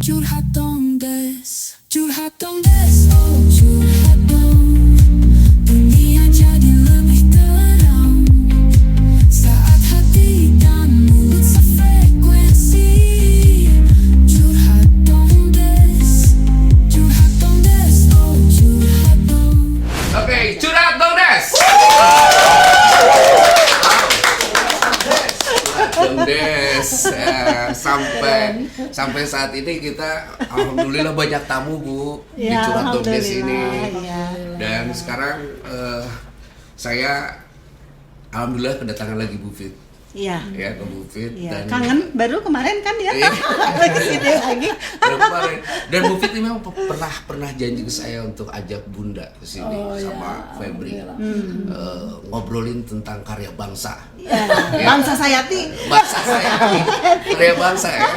Curhat dong des, oh curhat dong. Dunia jadi lebih terang saat hati dan mulut sefrekuensi. Curhat dong des, oh curhat dong. Oke, curhat dong Des. Dong Des. Sampai saat ini kita alhamdulillah banyak tamu Bu di Ya, curhat dong Des ini. ya. Dan sekarang saya alhamdulillah kedatangan lagi Bu Fit. Iya. Ya, ke Bu Fit Iya. Kangen baru kemarin kan ya? Iya. Kesini lagi. Dan kemarin. Dan Bu Fit ini memang pernah janji ke saya untuk ajak Bunda ke sini sama Febri. Ngobrolin tentang karya bangsa. Ya, bangsa Sayati. Bangsa saya, karya bangsa ya.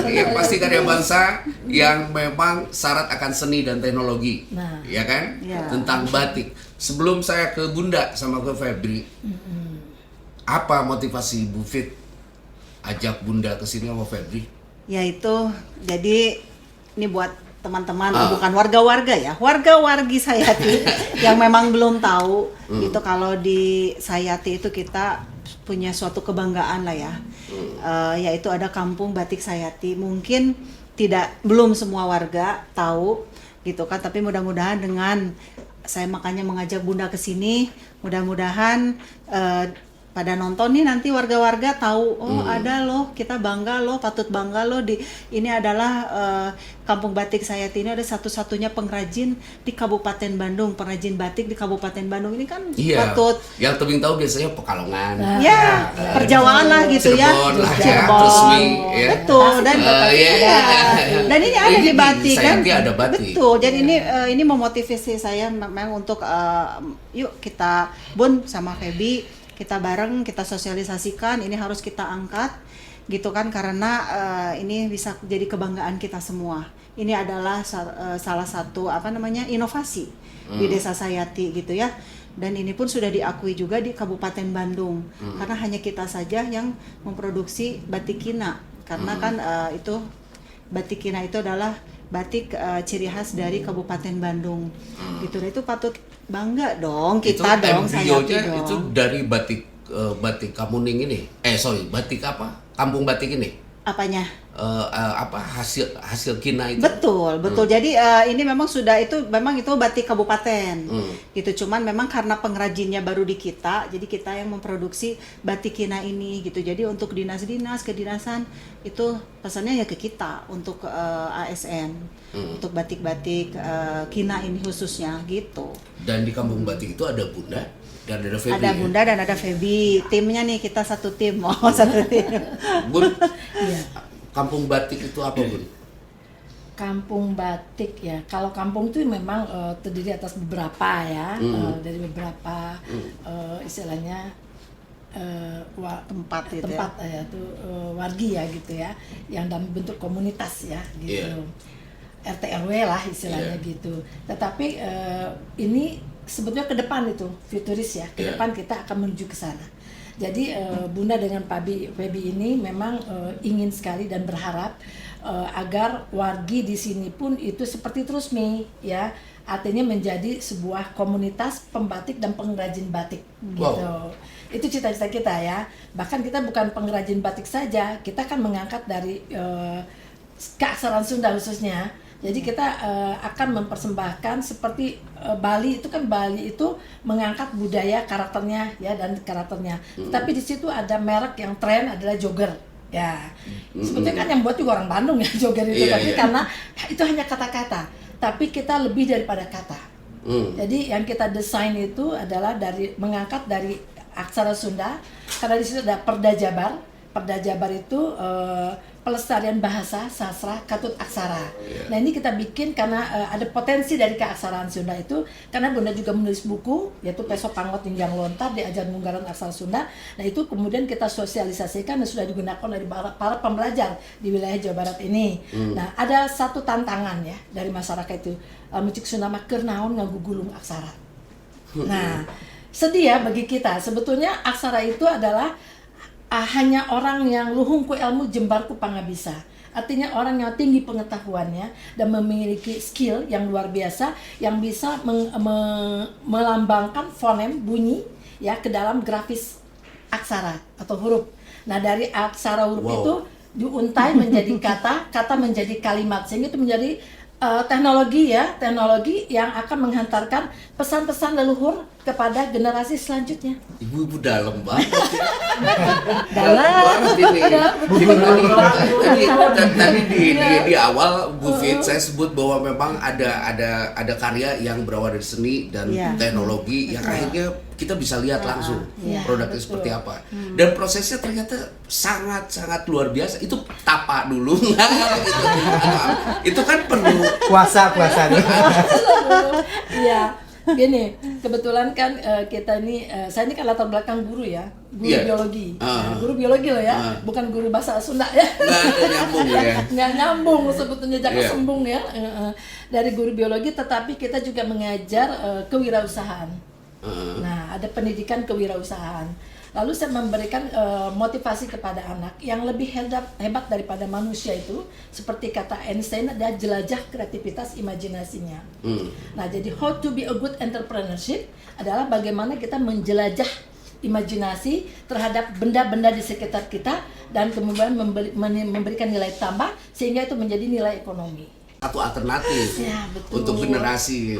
Yang pasti karya bangsa yang memang syarat akan seni dan teknologi, ya kan? Ya. Tentang batik. Sebelum saya ke Bunda sama ke Febri, apa motivasi Bu Fit ajak Bunda ke sini sama Febri? Ya itu, jadi ini buat teman-teman, bukan warga-warga ya, warga-wargi Sayati yang memang belum tahu itu kalau di Sayati itu kita punya suatu kebanggaan lah ya, yaitu ada Kampung Batik Sayati. Mungkin belum semua warga tahu gitu kan, tapi mudah-mudahan dengan saya makanya mengajak Bunda ke sini, mudah-mudahan pada nonton nih nanti warga-warga tahu ada loh, kita bangga loh, patut bangga loh ini adalah Kampung Batik Sayati ini ada satu-satunya pengrajin di Kabupaten Bandung, pengrajin batik di Kabupaten Bandung ini kan patut. Yang tebing tahu biasanya Pekalongan. Perjawaan lah gitu ya. Cirebon lah ya, resmi ya. Betul dan dan ini ada di batik kan. Sayati ada batik. Betul. Jadi ini memotivasi saya memang untuk yuk kita Bun sama Feby kita bareng, kita sosialisasikan, ini harus kita angkat gitu kan, karena ini bisa jadi kebanggaan kita semua. Ini adalah salah satu inovasi di Desa Sayati gitu ya. Dan ini pun sudah diakui juga di Kabupaten Bandung, karena hanya kita saja yang memproduksi batik kina, karena kan itu batik kina itu adalah batik ciri khas dari Kabupaten Bandung gitu. Nah, itu patut bangga dong kita itu dong, Sayati dong. itu dari batik Kamuning ini. Batik apa? Kampung Batik ini. Apanya? Hasil kina itu. Betul. Jadi ini memang memang itu batik kabupaten. Gitu. Cuman memang karena pengrajinnya baru di kita, jadi kita yang memproduksi batik kina ini gitu. Jadi untuk dinas-dinas, kedinasan itu pesannya ya ke kita untuk ASN. Untuk batik-batik kina ini khususnya gitu. Dan di Kampung Batik itu ada Bunda dan ada Feby. Ada Bunda dan ada Feby. Timnya nih kita satu tim. Satu tim. Bun, Kampung Batik itu apa, Bun? Kampung Batik ya. Kalau kampung itu memang terdiri atas beberapa ya, dari beberapa istilahnya tempat ya tuh wargi ya gitu ya, yang dalam bentuk komunitas ya gitu. RT RW lah istilahnya gitu. Tetapi ini sebetulnya ke depan itu futuris ya. Ke depan kita akan menuju ke sana. Jadi Bunda dengan Feby ini memang ingin sekali dan berharap agar wargi di sini pun itu seperti Trusmi ya, artinya menjadi sebuah komunitas pembatik dan pengrajin batik gitu. Itu cita-cita kita ya. Bahkan kita bukan pengrajin batik saja, kita kan mengangkat dari keaksaraan Sunda khususnya. Jadi kita akan mempersembahkan seperti Bali itu mengangkat budaya karakternya ya dan karakternya. Tapi di situ ada merek yang tren adalah jogger. Ya. Sebetulnya kan yang buat juga orang Bandung ya jogger itu, tapi karena itu hanya kata-kata. Tapi kita lebih daripada kata. Jadi yang kita desain itu adalah mengangkat dari aksara Sunda, karena di situ ada Perda Jabar. Perda Jabar itu pelestarian bahasa, sastra, katut aksara. Nah ini kita bikin karena ada potensi dari keaksaraan Sunda itu, karena Bunda juga menulis buku yaitu Peso Pangot Ninjang Lontar di Ajar Munggaran Aksara Sunda. Nah itu kemudian kita sosialisasikan dan sudah digunakan oleh para pembelajar di wilayah Jawa Barat ini. Nah ada satu tantangan ya dari masyarakat itu, Mucik Sunda mah keur naon ngagugulung aksara. Nah sedih ya bagi kita, sebetulnya aksara itu adalah hanya orang yang luhung ku ilmu jembar ku pangabisa. Artinya orang yang tinggi pengetahuannya dan memiliki skill yang luar biasa yang bisa melambangkan fonem bunyi ya ke dalam grafis aksara atau huruf. Nah, dari aksara huruf itu diuntai menjadi kata, kata menjadi kalimat, sehingga itu menjadi teknologi yang akan menghantarkan pesan-pesan leluhur kepada generasi selanjutnya. Ibu-ibu dalam banget ya. Dalam. banget ini. Tadi di awal Bu Fit saya sebut bahwa memang ada karya yang berawal dari seni dan teknologi yang akhirnya kita bisa lihat langsung produknya seperti apa. Dan prosesnya ternyata sangat luar biasa. Itu tapa dulu. Itu kan perlu Puasa nih. Iya. Gini, kebetulan kan kita ini, saya ini kan latar belakang guru ya, guru biologi. Guru biologi loh ya, bukan guru bahasa Sunda ya. nggak nyambung ya. Nggak nyambung sebetulnya, jangan sembung ya. Dari guru biologi, tetapi kita juga mengajar kewirausahaan. Nah, ada pendidikan kewirausahaan. Lalu saya memberikan motivasi kepada anak yang lebih hebat daripada manusia itu, seperti kata Einstein, adalah jelajah kreativitas imajinasinya. Nah, jadi how to be a good entrepreneurship adalah bagaimana kita menjelajah imajinasi terhadap benda-benda di sekitar kita dan kemudian memberikan nilai tambah sehingga itu menjadi nilai ekonomi. Satu alternatif untuk generasi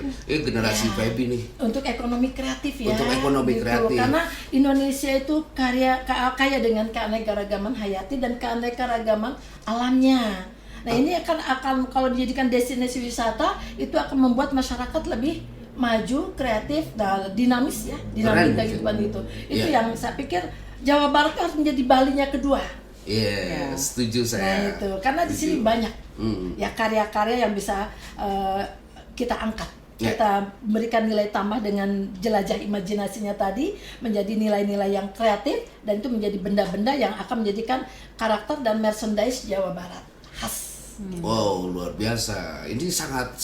Feby nih. Untuk ekonomi kreatif ya. Untuk ekonomi kreatif. Karena Indonesia itu kaya dengan keanekaragaman hayati dan keanekaragaman alamnya. Nah, ini akan kalau dijadikan destinasi wisata itu akan membuat masyarakat lebih maju, kreatif, dinamis ya, dinamika kehidupan itu. Itu yang saya pikir Jawa Barat harus menjadi Balinya kedua. Setuju saya. Nah, itu karena di sini banyak ya karya-karya yang bisa kita angkat. Kita berikan nilai tambah dengan jelajah imajinasinya tadi menjadi nilai-nilai yang kreatif dan itu menjadi benda-benda yang akan menjadikan karakter dan merchandise Jawa Barat khas. Wow, luar biasa. Ini sangat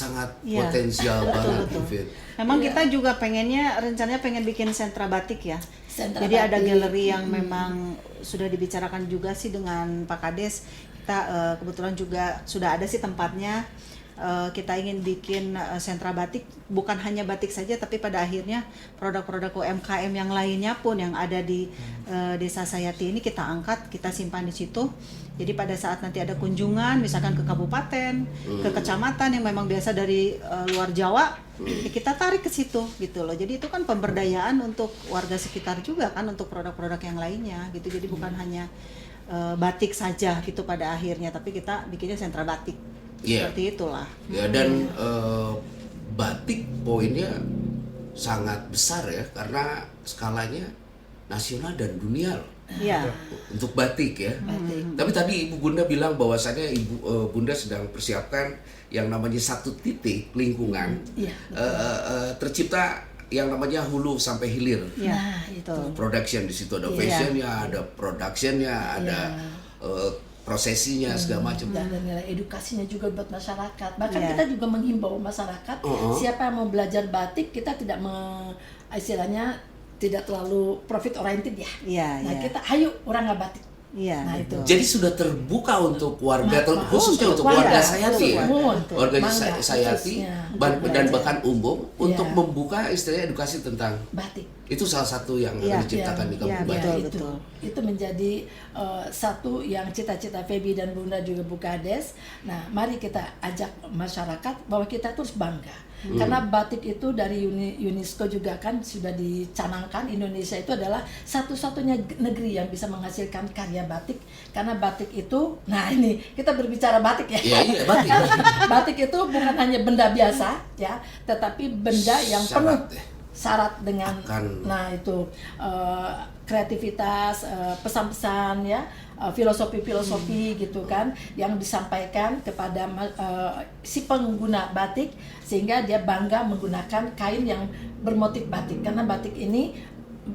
potensial banget, Fit. Memang kita juga rencananya pengen bikin sentra batik ya. Jadi batik. ada galeri yang memang sudah dibicarakan juga sih dengan Pak Kades. Kita kebetulan juga sudah ada sih tempatnya. Kita ingin bikin sentra batik, bukan hanya batik saja tapi pada akhirnya produk-produk UMKM yang lainnya pun yang ada di Desa Sayati ini kita angkat, kita simpan di situ. Jadi pada saat nanti ada kunjungan misalkan ke kabupaten, ke kecamatan yang memang biasa dari luar Jawa, ya kita tarik ke situ gitu loh. Jadi itu kan pemberdayaan untuk warga sekitar juga kan, untuk produk-produk yang lainnya gitu. Jadi bukan hanya batik saja gitu pada akhirnya, tapi kita bikinnya sentra batik. Seperti itulah. Ya, dan batik poinnya sangat besar ya karena skalanya nasional dan dunia loh. Iya. Untuk batik ya. Tapi tadi Ibu Bunda bilang bahwasannya Bunda sedang persiapkan yang namanya satu titik lingkungan. Tercipta yang namanya hulu sampai hilir. Nah, itu. Production di situ ada fashionnya, ada productionnya, ada prosesinya segala macam. Dan nilai edukasinya juga buat masyarakat. Bahkan kita juga menghimbau masyarakat siapa yang mau belajar batik, kita tidak istilahnya tidak terlalu profit oriented ya. Kita ayo orang nggak batik. Nah, itu. Jadi sudah terbuka untuk warga, khususnya untuk warga Sayati ya. Warga Sayati dan bahkan umum untuk membuka istilahnya edukasi tentang batik. Itu salah satu yang diciptakan di Kampung Batik. Itu menjadi satu yang cita-cita Feby dan Bunda juga Bu Kades. Nah, mari kita ajak masyarakat bahwa kita terus bangga. Karena batik itu dari UNESCO juga kan sudah dicanangkan, Indonesia itu adalah satu-satunya negeri yang bisa menghasilkan karya batik. Karena batik itu, nah ini kita berbicara batik ya. Iya, batik. Batik itu bukan hanya benda biasa ya, tetapi benda yang penuh syarat dengan nah itu kreativitas, pesan-pesan ya, filosofi gitu kan yang disampaikan kepada si pengguna batik sehingga dia bangga menggunakan kain yang bermotif batik karena batik ini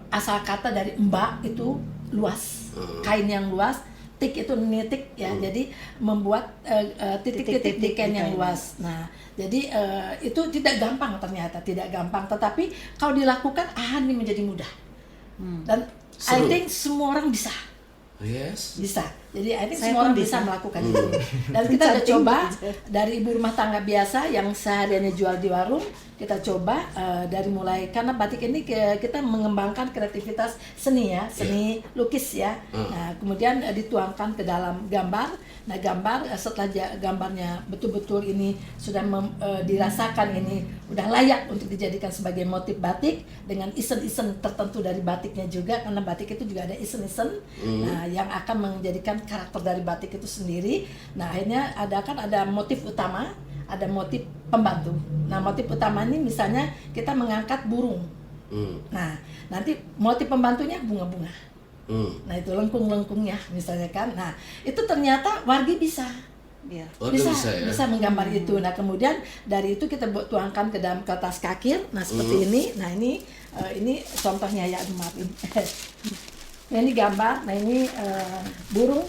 asal kata dari mbak itu luas, kain yang luas, tik itu nitik ya, jadi membuat titik-titik di kain yang luas. Nah, jadi itu tidak gampang ternyata, tidak gampang, tetapi kalau dilakukan ini menjadi mudah. Dan I think semua orang bisa. Yes. Bisa. Jadi akhirnya Saya semua pun orang bisa bisa. melakukan itu. Dan kita udah coba dari ibu rumah tangga biasa yang sehariannya jual di warung, kita coba dari mulai, karena batik ini kita mengembangkan kreativitas seni ya, seni lukis ya. Nah kemudian dituangkan ke dalam gambar. Nah gambar setelah gambarnya betul-betul ini sudah dirasakan ini udah layak untuk dijadikan sebagai motif batik dengan isen-isen tertentu dari batiknya juga, karena batik itu juga ada isen-isen nah yang akan menjadikan karakter dari batik itu sendiri. Nah akhirnya ada motif utama, ada motif pembantu. Nah motif utama ini misalnya kita mengangkat burung. Nah nanti motif pembantunya bunga-bunga. Nah itu lengkung-lengkungnya misalnya kan. Nah itu ternyata wargi bisa. Iya. Bisa menggambar itu. Nah kemudian dari itu kita tuangkan ke dalam kertas kakir. Nah seperti ini. Nah ini contohnya ya, maaf ini. Nah, ini gambar. Nah ini burung.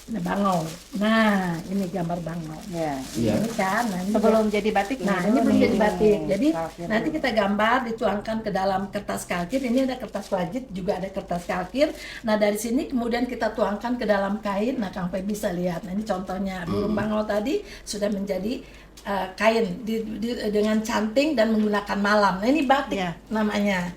Nah, bangau. Nah ini gambar bangau. Ya. Ini kan. Nah, ini Sebelum jadi batik. Nah ini belum jadi batik. Jadi nanti kita gambar, dituangkan ke dalam kertas kalkir. Ini ada kertas wajit, juga ada kertas kalkir. Nah dari sini kemudian kita tuangkan ke dalam kain. Nah Kang Pe bisa lihat. Nah ini contohnya burung bangau tadi sudah menjadi kain dengan canting dan menggunakan malam. Nah ini batik namanya.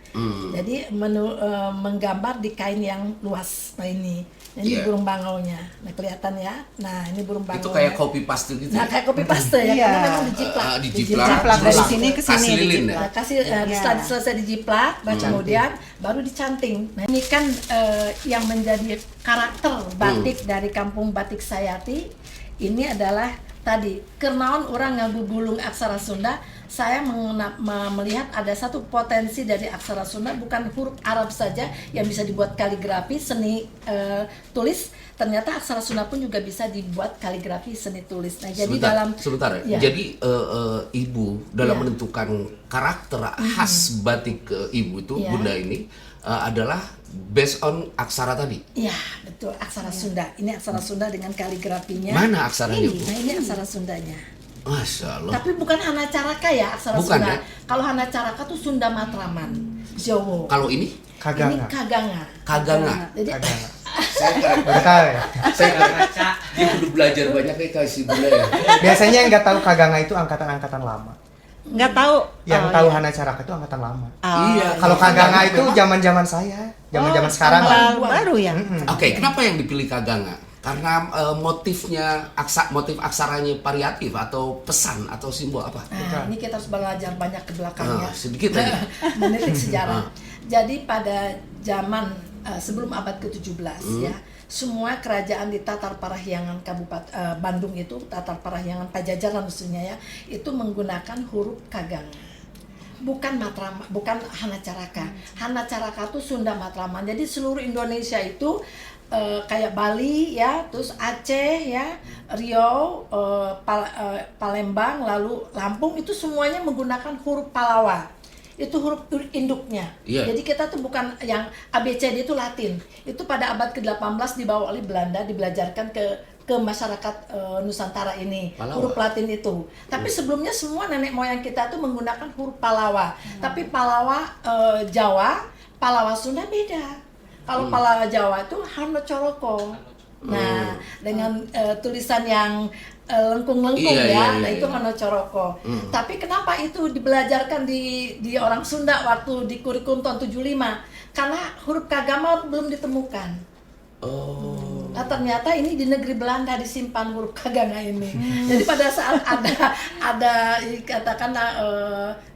Jadi menggambar di kain yang luas. Nah ini. Ini burung bangaunya. Nah kelihatan ya. Nah ini burung bangau. Itu kayak copy paste gitu. Nah kayak copy paste ya, karena memang dijiplak. Dijiplak dari sini ke sini. kasih lilin ya. Setelah selesai dijiplak, kemudian baru dicanting. Nah ini kan yang menjadi karakter batik dari Kampung Batik Sayati. Ini adalah tadi kenaon orang ngagugulung aksara Sunda. Saya melihat ada satu potensi dari aksara Sunda, bukan huruf Arab saja yang bisa dibuat kaligrafi seni tulis. Ternyata aksara Sunda pun juga bisa dibuat kaligrafi seni tulis. Nah jadi sebentar ya. Jadi ibu dalam menentukan karakter khas batik ibu itu Bunda ini adalah based on aksara tadi. Iya betul, aksara Sunda. Ini aksara Sunda dengan kaligrafinya. Mana aksaranya Bu? Nah ini aksara Sundanya. Masya Allah. Tapi bukan Hana Caraka ya aksara Bukan, Sunda. ya? Kalau Hana Caraka tuh Sunda Matraman, Jawa. Kalau ini Ini Kaganga. Kaganga. Jadi Saya dia kudu belajar banyak kayak kasih Bunda ya. Biasanya yang nggak tahu Kaganga itu angkatan-angkatan lama. Nggak tahu. Yang tahu Hana Caraka itu angkatan lama. Iya. Kalau Kaganga itu zaman-zaman saya, zaman-zaman sekarang lah. Baru ya. Oke, kenapa yang dipilih Kaganga? Karena motifnya motif aksaranya variatif atau pesan atau simbol apa? Nah, ini kita harus belajar banyak ke belakangnya. Sedikit aja. Menitik sejarah. Jadi pada zaman sebelum abad ke-17 ya, semua kerajaan di Tatar Parahyangan Kabupaten Bandung itu, Tatar Parahyangan Pajajaran khususnya ya, itu menggunakan huruf Kaganga. Bukan Matraman, bukan Hana Caraka. Hana Caraka itu Sunda Matraman. Jadi seluruh Indonesia itu kayak Bali ya, terus Aceh ya, Riau, Palembang, lalu Lampung itu semuanya menggunakan huruf Palawa. Itu huruf induknya. Jadi kita tuh bukan yang ABCD itu Latin. Itu pada abad ke-18 dibawa oleh Belanda, dibelajarkan ke masyarakat Nusantara ini, Palawa. Huruf Latin itu. Tapi sebelumnya semua nenek moyang kita tuh menggunakan huruf Palawa. Tapi Palawa Jawa, Palawa Sunda beda. Kalau Palawa Jawa itu Hana Coroko. Nah, dengan tulisan yang lengkung-lengkung nah itu Hana Coroko. Tapi kenapa itu dibelajarkan di orang Sunda waktu di kurikulum tahun 75? Karena huruf Kagama belum ditemukan. Nah, ternyata ini di negeri Belanda disimpan huruf Kaganga ini. Jadi pada saat ada katakanlah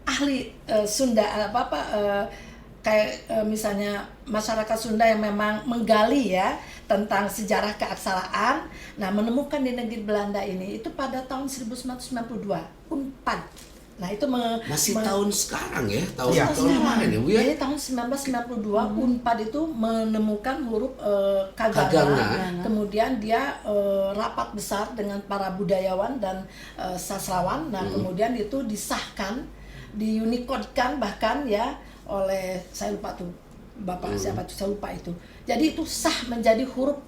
ahli Sunda kayak misalnya masyarakat Sunda yang memang menggali ya tentang sejarah keaksaraan, nah menemukan di negeri Belanda ini itu pada tahun 1992 Unpad. Nah itu masih tahun sekarang ya, tahun sekarang. ya Bu ya. Jadi tahun 1992 Unpad itu menemukan huruf Kaganga. Kemudian dia rapat besar dengan para budayawan dan sastrawan. Nah kemudian itu disahkan, diunikodkan bahkan ya oleh, saya lupa tuh Bapak siapa tuh, saya lupa itu. Jadi itu sah menjadi huruf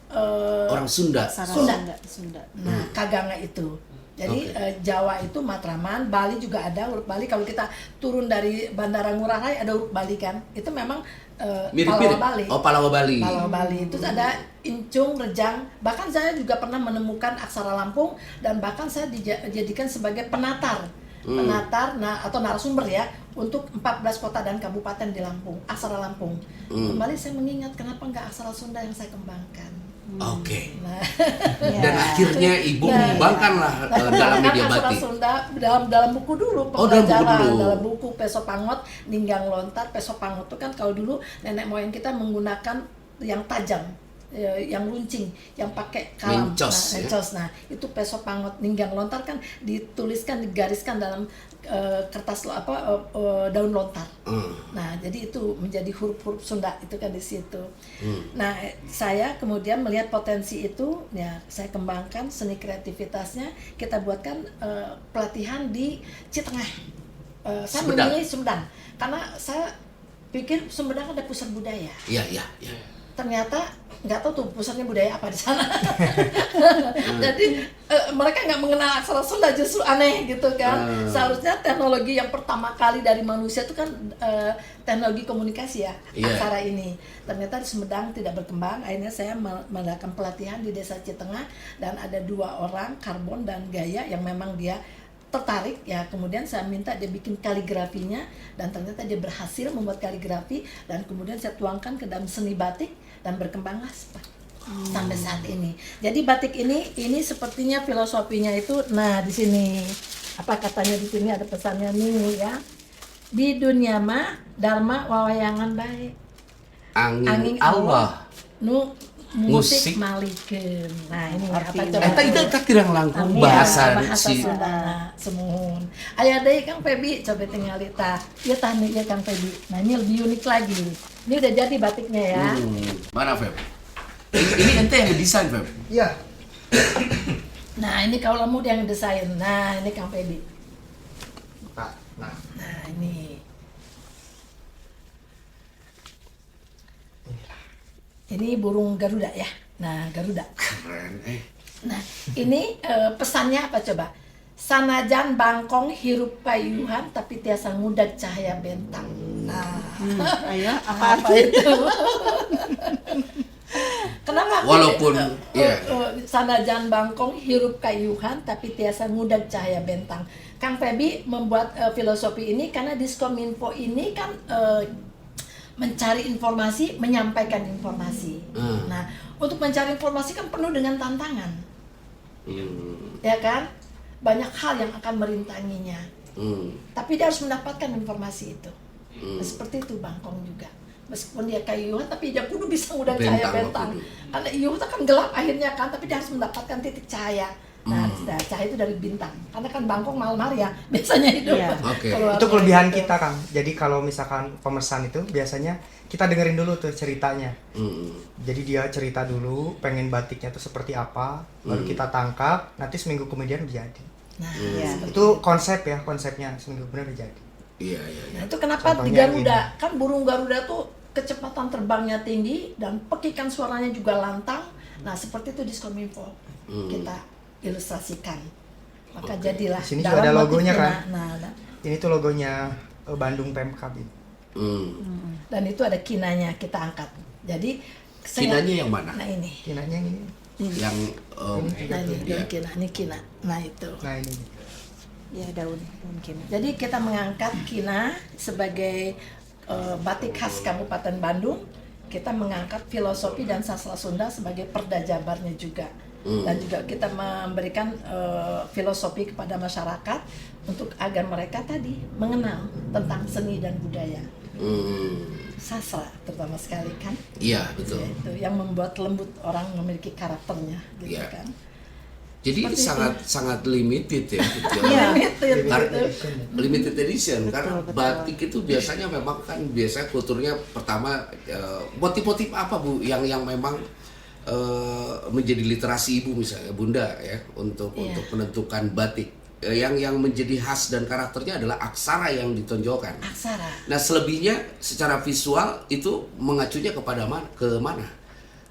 orang Sunda. Sunda. Nah Kaganga itu. Jadi Jawa itu Matraman, Bali juga ada huruf Bali. Kalau kita turun dari Bandara Ngurah Rai ada huruf Bali kan. Itu memang Mirip-mirip. Palawa Bali. Oh, Palawa Bali. Palawa Bali. Itu ada Incung, Rejang. Bahkan saya juga pernah menemukan aksara Lampung dan bahkan saya dijadikan sebagai penatar. Penatar atau narasumber ya untuk 14 kota dan kabupaten di Lampung, aksara Lampung. Kembali saya mengingat kenapa nggak aksara Sunda yang saya kembangkan. Oke. Nah, Dan akhirnya Ibu mengembangkanlah dalam media aksara batik. Sunda dalam buku dulu Oh, dalam buku pembelajaran, dulu. dalam buku Pesopangot, Ninggang Lontar. Pesopangot itu kan kalau dulu nenek moyang kita menggunakan yang tajam, yang runcing, yang pakai kalam, Mencos, ya? mencos. Nah, itu Pesopangot. Ninggang Lontar kan dituliskan, digariskan dalam kertas daun lontar. Nah, jadi itu menjadi huruf-huruf Sunda itu kan di situ. Nah, saya kemudian melihat potensi itu, ya saya kembangkan seni kreativitasnya. Kita buatkan pelatihan di Citengah. Saya Sumedang. memilih Sumedang karena saya pikir Sumedang ada pusat budaya. Iya. Ternyata nggak tahu tuh pusatnya budaya apa di sana. Jadi mereka nggak mengenal aksara Sunda, justru aneh gitu kan. Seharusnya teknologi yang pertama kali dari manusia itu kan teknologi komunikasi ya, aksara ini. Ternyata di Sumedang tidak berkembang. Akhirnya saya melakukan pelatihan di Desa Citengah dan ada 2 orang, Karbon dan Gaya, yang memang dia tertarik ya. Kemudian saya minta dia bikin kaligrafinya dan ternyata dia berhasil membuat kaligrafi dan kemudian saya tuangkan ke dalam seni batik dan berkembanglah sampai saat ini. Jadi batik ini sepertinya filosofinya itu, nah di sini apa katanya, di sini ada pesannya nih ya. Di dunia mah dharma wawayangan baik. Angin Allah. Nu musik malikeun. Nah, ini apa coba? Eta kirang langkung bahasa si Sunda semuhun. Aya deui Kang Febi, coba tingali tah. Ieu tah nih Kang Febi. Nah, ini lebih unik lagi. Ini udah jadi batiknya ya. Mana Feb? Ini ente yang desain Feb? Iya. Nah, ini kalau kamu yang desain. Nah, ini Kang Febi. Pak. Nah, Ini. Ini burung Garuda ya. Nah, Garuda. Keren. Nah, ini pesannya apa coba? Sanajan bangkong hirup kayuhan tapi tiasa ngudag cahaya bentang. Nah, Ayo, apa apa itu? Kenapa? Walaupun Sanajan bangkong hirup kayuhan tapi tiasa ngudag cahaya bentang. Kang Febi membuat filosofi ini karena Diskominfo ini kan mencari informasi, menyampaikan informasi. Nah, untuk mencari informasi kan penuh dengan tantangan, ya kan? Banyak hal yang akan merintanginya. Tapi dia harus mendapatkan informasi itu. Nah, seperti itu bangkong juga. Meskipun dia kayuhan, tapi dia kudu bisa ngudag cahaya bentang. Karena ieu kan gelap akhirnya kan, tapi dia harus mendapatkan titik cahaya. Nah, cahaya itu dari bintang. Karena kan bangkong malam hari ya, biasanya hidup. itu kelebihan kita, Kang. Jadi kalau misalkan pemesan itu biasanya kita dengerin dulu tuh ceritanya. Jadi dia cerita dulu, pengen batiknya tuh seperti apa, baru kita tangkap, nanti seminggu kemudian udah jadi. Nah, Itu konsep ya, konsepnya seminggu kemudian udah jadi. Iya. Nah, itu kenapa di Contohnya Garuda, kan burung Garuda tuh kecepatan terbangnya tinggi dan pekikan suaranya juga lantang. Nah, seperti itu Diskominfo kita ilustrasikan. Maka jadilah Di sini juga ada logonya kan? Nah. Ini tuh logonya Bandung Pemkab ini. Dan itu ada kinanya kita angkat. Jadi Kinanya yang mana? Nah, ini. Kinanya ini. Yang Nah, ini kina. Nah, itu. Nah, ini. Ya, daun kina. Jadi kita mengangkat kina sebagai batik khas Kabupaten Bandung. Kita mengangkat filosofi dan sastra Sunda sebagai perda jabarnya juga. Dan juga kita memberikan filosofi kepada masyarakat untuk agar mereka tadi mengenal tentang seni dan budaya. Sastra terutama sekali kan. Iya, betul. Itu yang membuat lembut orang memiliki karakternya gitu Iya. kan. Jadi ini sangat limited ya. Limited edition karena batik itu biasanya memang kan biasanya kulturnya pertama motif-motif apa Bu yang memang menjadi literasi Ibu misalnya Bunda ya untuk menentukan batik yang menjadi khas dan karakternya adalah aksara yang ditonjolkan. Aksara. Nah, selebihnya secara visual itu mengacunya kepada mana?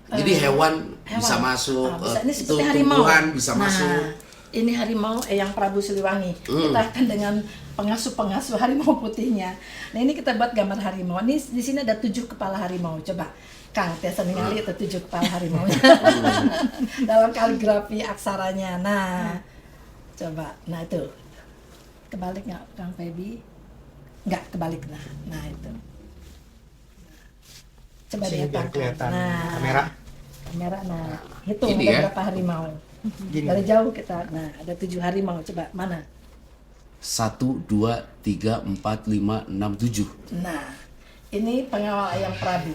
Jadi hewan bisa masuk, ini seperti harimau. tumbuhan bisa masuk. ini harimau yang Prabu Siliwangi. Kita akan dengan pengasuh harimau putihnya. Nah ini kita buat gambar harimau. Ini di sini ada 7 kepala harimau. Coba Kang Tiasa ningali itu 7 kepala harimau dalam kaligrafi aksaranya. Nah coba, nah itu kebalik nggak Kang Febi? Nggak kebalik, nah itu. Coba Sini biar diatakan. kelihatan Nah kamera. Nah hitung Ini ada ya? berapa harimau. Gini. Dari jauh kita, nah ada 7 harimau. Coba mana? 1, 2, 3, 4, 5, 6, 7. Nah, ini pengawal ayam Prabu.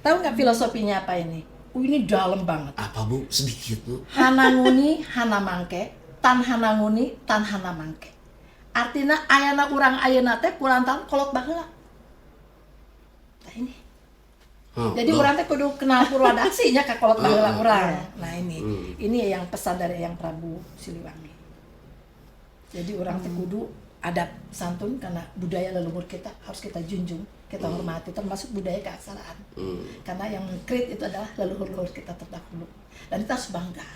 Tahu nggak filosofinya apa ini? Ini dalam banget. Apa Bu? Sedikit Bu. Hananguni, hana mangke, tan hananguni, tan hana mangke. Artinya ayana urang ayana teh kulantan kolot baheula. Nah ini. Jadi loh. urang teh kudu kenal purwadaksinya ka kolot baheula urang. Nah ini yang pesan dari yang Prabu Siliwangi. Jadi orang teh kudu adab santun karena budaya leluhur kita harus kita junjung, kita hormati, termasuk budaya keaksaraan. Karena yang mengkrit itu adalah leluhur-leluhur kita terdahulu. Dan kita harus bangga.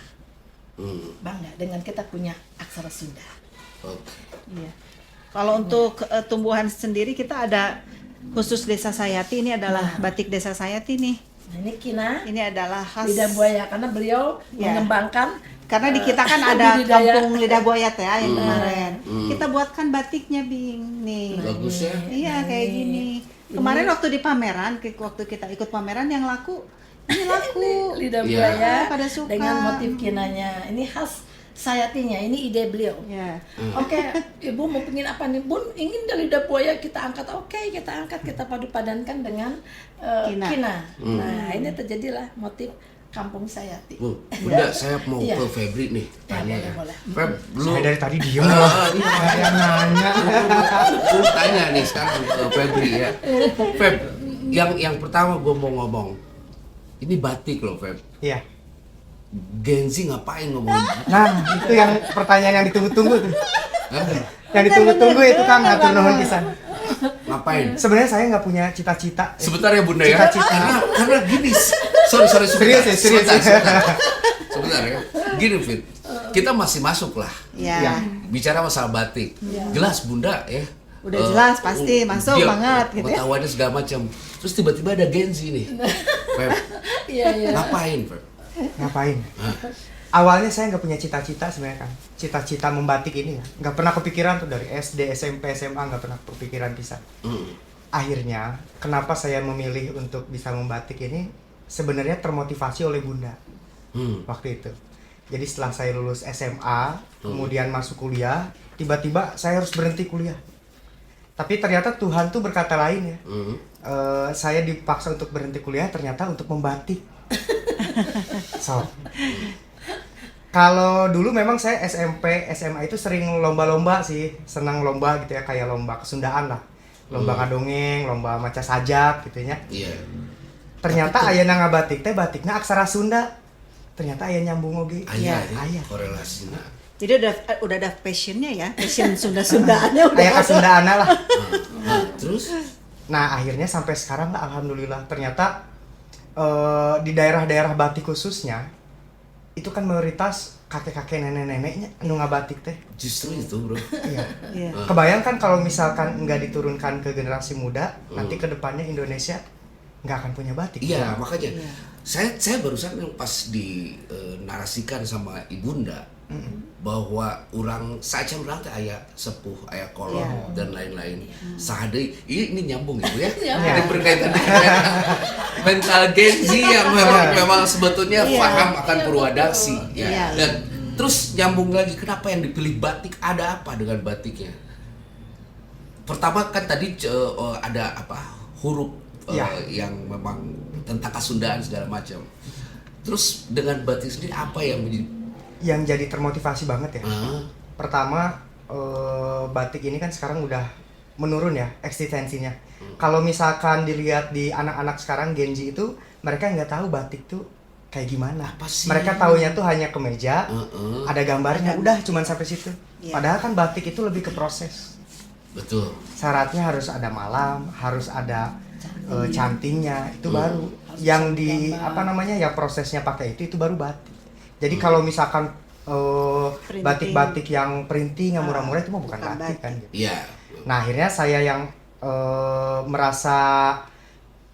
Bangga dengan kita punya aksara Sunda. Oke. Iya. Kalau untuk tumbuhan sendiri kita ada khusus Desa Sayati, ini adalah batik Desa Sayati nih. Nah ini Kina, Ini adalah khas lidah buaya karena beliau Ya. mengembangkan karena di kita kan ada budidaya. kampung lidah buaya teh yang kemarin. Kita buatkan batiknya Bing nih. Bagus ya. Iya kayak gini. Kemarin waktu di pameran, waktu kita ikut pameran yang laku ini laku. lidah Iya. buaya Pada suka. dengan motif kinanya. Ini khas Sayatinya, ini ide beliau. Ya. Oke, Ibu mau pengin apa nih? Bun, ingin dari lidah buaya kita angkat. Oke, kita angkat, kita padu-padankan dengan kina. Nah, ini terjadilah motif Kampung Sayati. Bu, Bunda, saya mau Iya. ke Febri nih tanya ya. boleh. Feb, lu Saya dari tadi diem loh. Saya nanya. lu tanya nih sekarang ke Febri ya. Feb, yang pertama gue mau ngomong, ini batik loh Feb. Iya. Gen Z ngapain ngomong? Nah, itu yang pertanyaan yang ditunggu-tunggu tuh. Hah? Yang ditunggu-tunggu itu Kang, atur nuhun pisan. Ngapain? Sebenarnya saya nggak punya cita-cita. Sebentar ya Bunda ya. Cita-cita. Karena gini, sorry Serius ya, serius. Sebentar ya. Gini Fit, kita masih masuk lah. Ya. Bicara masalah batik. Jelas Bunda ya. Udah jelas, pasti masuk dia banget gitu ya. pengetahuannya segala macam. Terus tiba-tiba ada Gen Z nih. Feb, Iya. ngapain Feb? Ngapain? Awalnya saya nggak punya cita-cita sebenarnya Kang. Cita-cita membatik ini ya, nggak pernah kepikiran tuh dari SD, SMP, SMA nggak pernah kepikiran bisa. Akhirnya, kenapa saya memilih untuk bisa membatik ini? Sebenarnya termotivasi oleh Bunda waktu itu. Jadi setelah saya lulus SMA, kemudian masuk kuliah, tiba-tiba saya harus berhenti kuliah. Tapi ternyata Tuhan tuh berkata lain ya. Saya dipaksa untuk berhenti kuliah ternyata untuk membatik. So, kalau dulu memang saya SMP, SMA itu sering lomba-lomba sih, senang lomba gitu ya, kayak lomba kesundaan lah, lomba ngadongeng, lomba maca sajak gitu ya. Iya. Ternyata ayeuna ngabatik teh batikna aksara Sunda. Ternyata aya nyambung oge. Ayah, Aya. korelasinya. Jadi udah ada passionnya ya, passion Sunda-Sundaannya udah Aya ada. kasundaana lah. Terus? Nah, akhirnya sampai sekarang lah alhamdulillah ternyata di daerah-daerah batik khususnya itu kan mayoritas kakek-kakek nenek-neneknya anu ngabatik teh. Justru itu bro. Iya. Iya. Kebayangkan kalau misalkan nggak diturunkan ke generasi muda, nanti kedepannya Indonesia nggak akan punya batik. Iya, makanya saya barusan yang pas dinarasikan sama ibunda bahwa orang saja berarti ayah sepuh, ayah kolot dan lain-lain. Sehari ini nyambung ya, Bu ya. Ini berkaitan dengan mental Gen Z yang memang sebetulnya paham akan purwadaksi ya. Iya. Dan terus nyambung lagi, kenapa yang dipilih batik? Ada apa dengan batiknya? Pertama kan tadi ada apa huruf yang memang tentang kesundaan segala macam. Terus dengan batik sendiri apa yang jadi termotivasi banget ya. Pertama batik ini kan sekarang udah menurun ya eksistensinya. Kalau misalkan dilihat di anak-anak sekarang Gen Z itu mereka nggak tahu batik tuh kayak gimana. Apa sih? Mereka taunya tuh hanya kemeja, ada gambarnya, udah cuman sampai situ. Padahal kan batik itu lebih ke proses. Betul. Syaratnya harus ada malam, harus ada cantingnya, itu baru. Yang di apa namanya ya prosesnya pakai itu baru batik. Jadi kalau misalkan Printing. batik-batik yang printing yang murah-murah itu mah bukan bukan batik kan. batik. Iya. Nah akhirnya saya yang merasa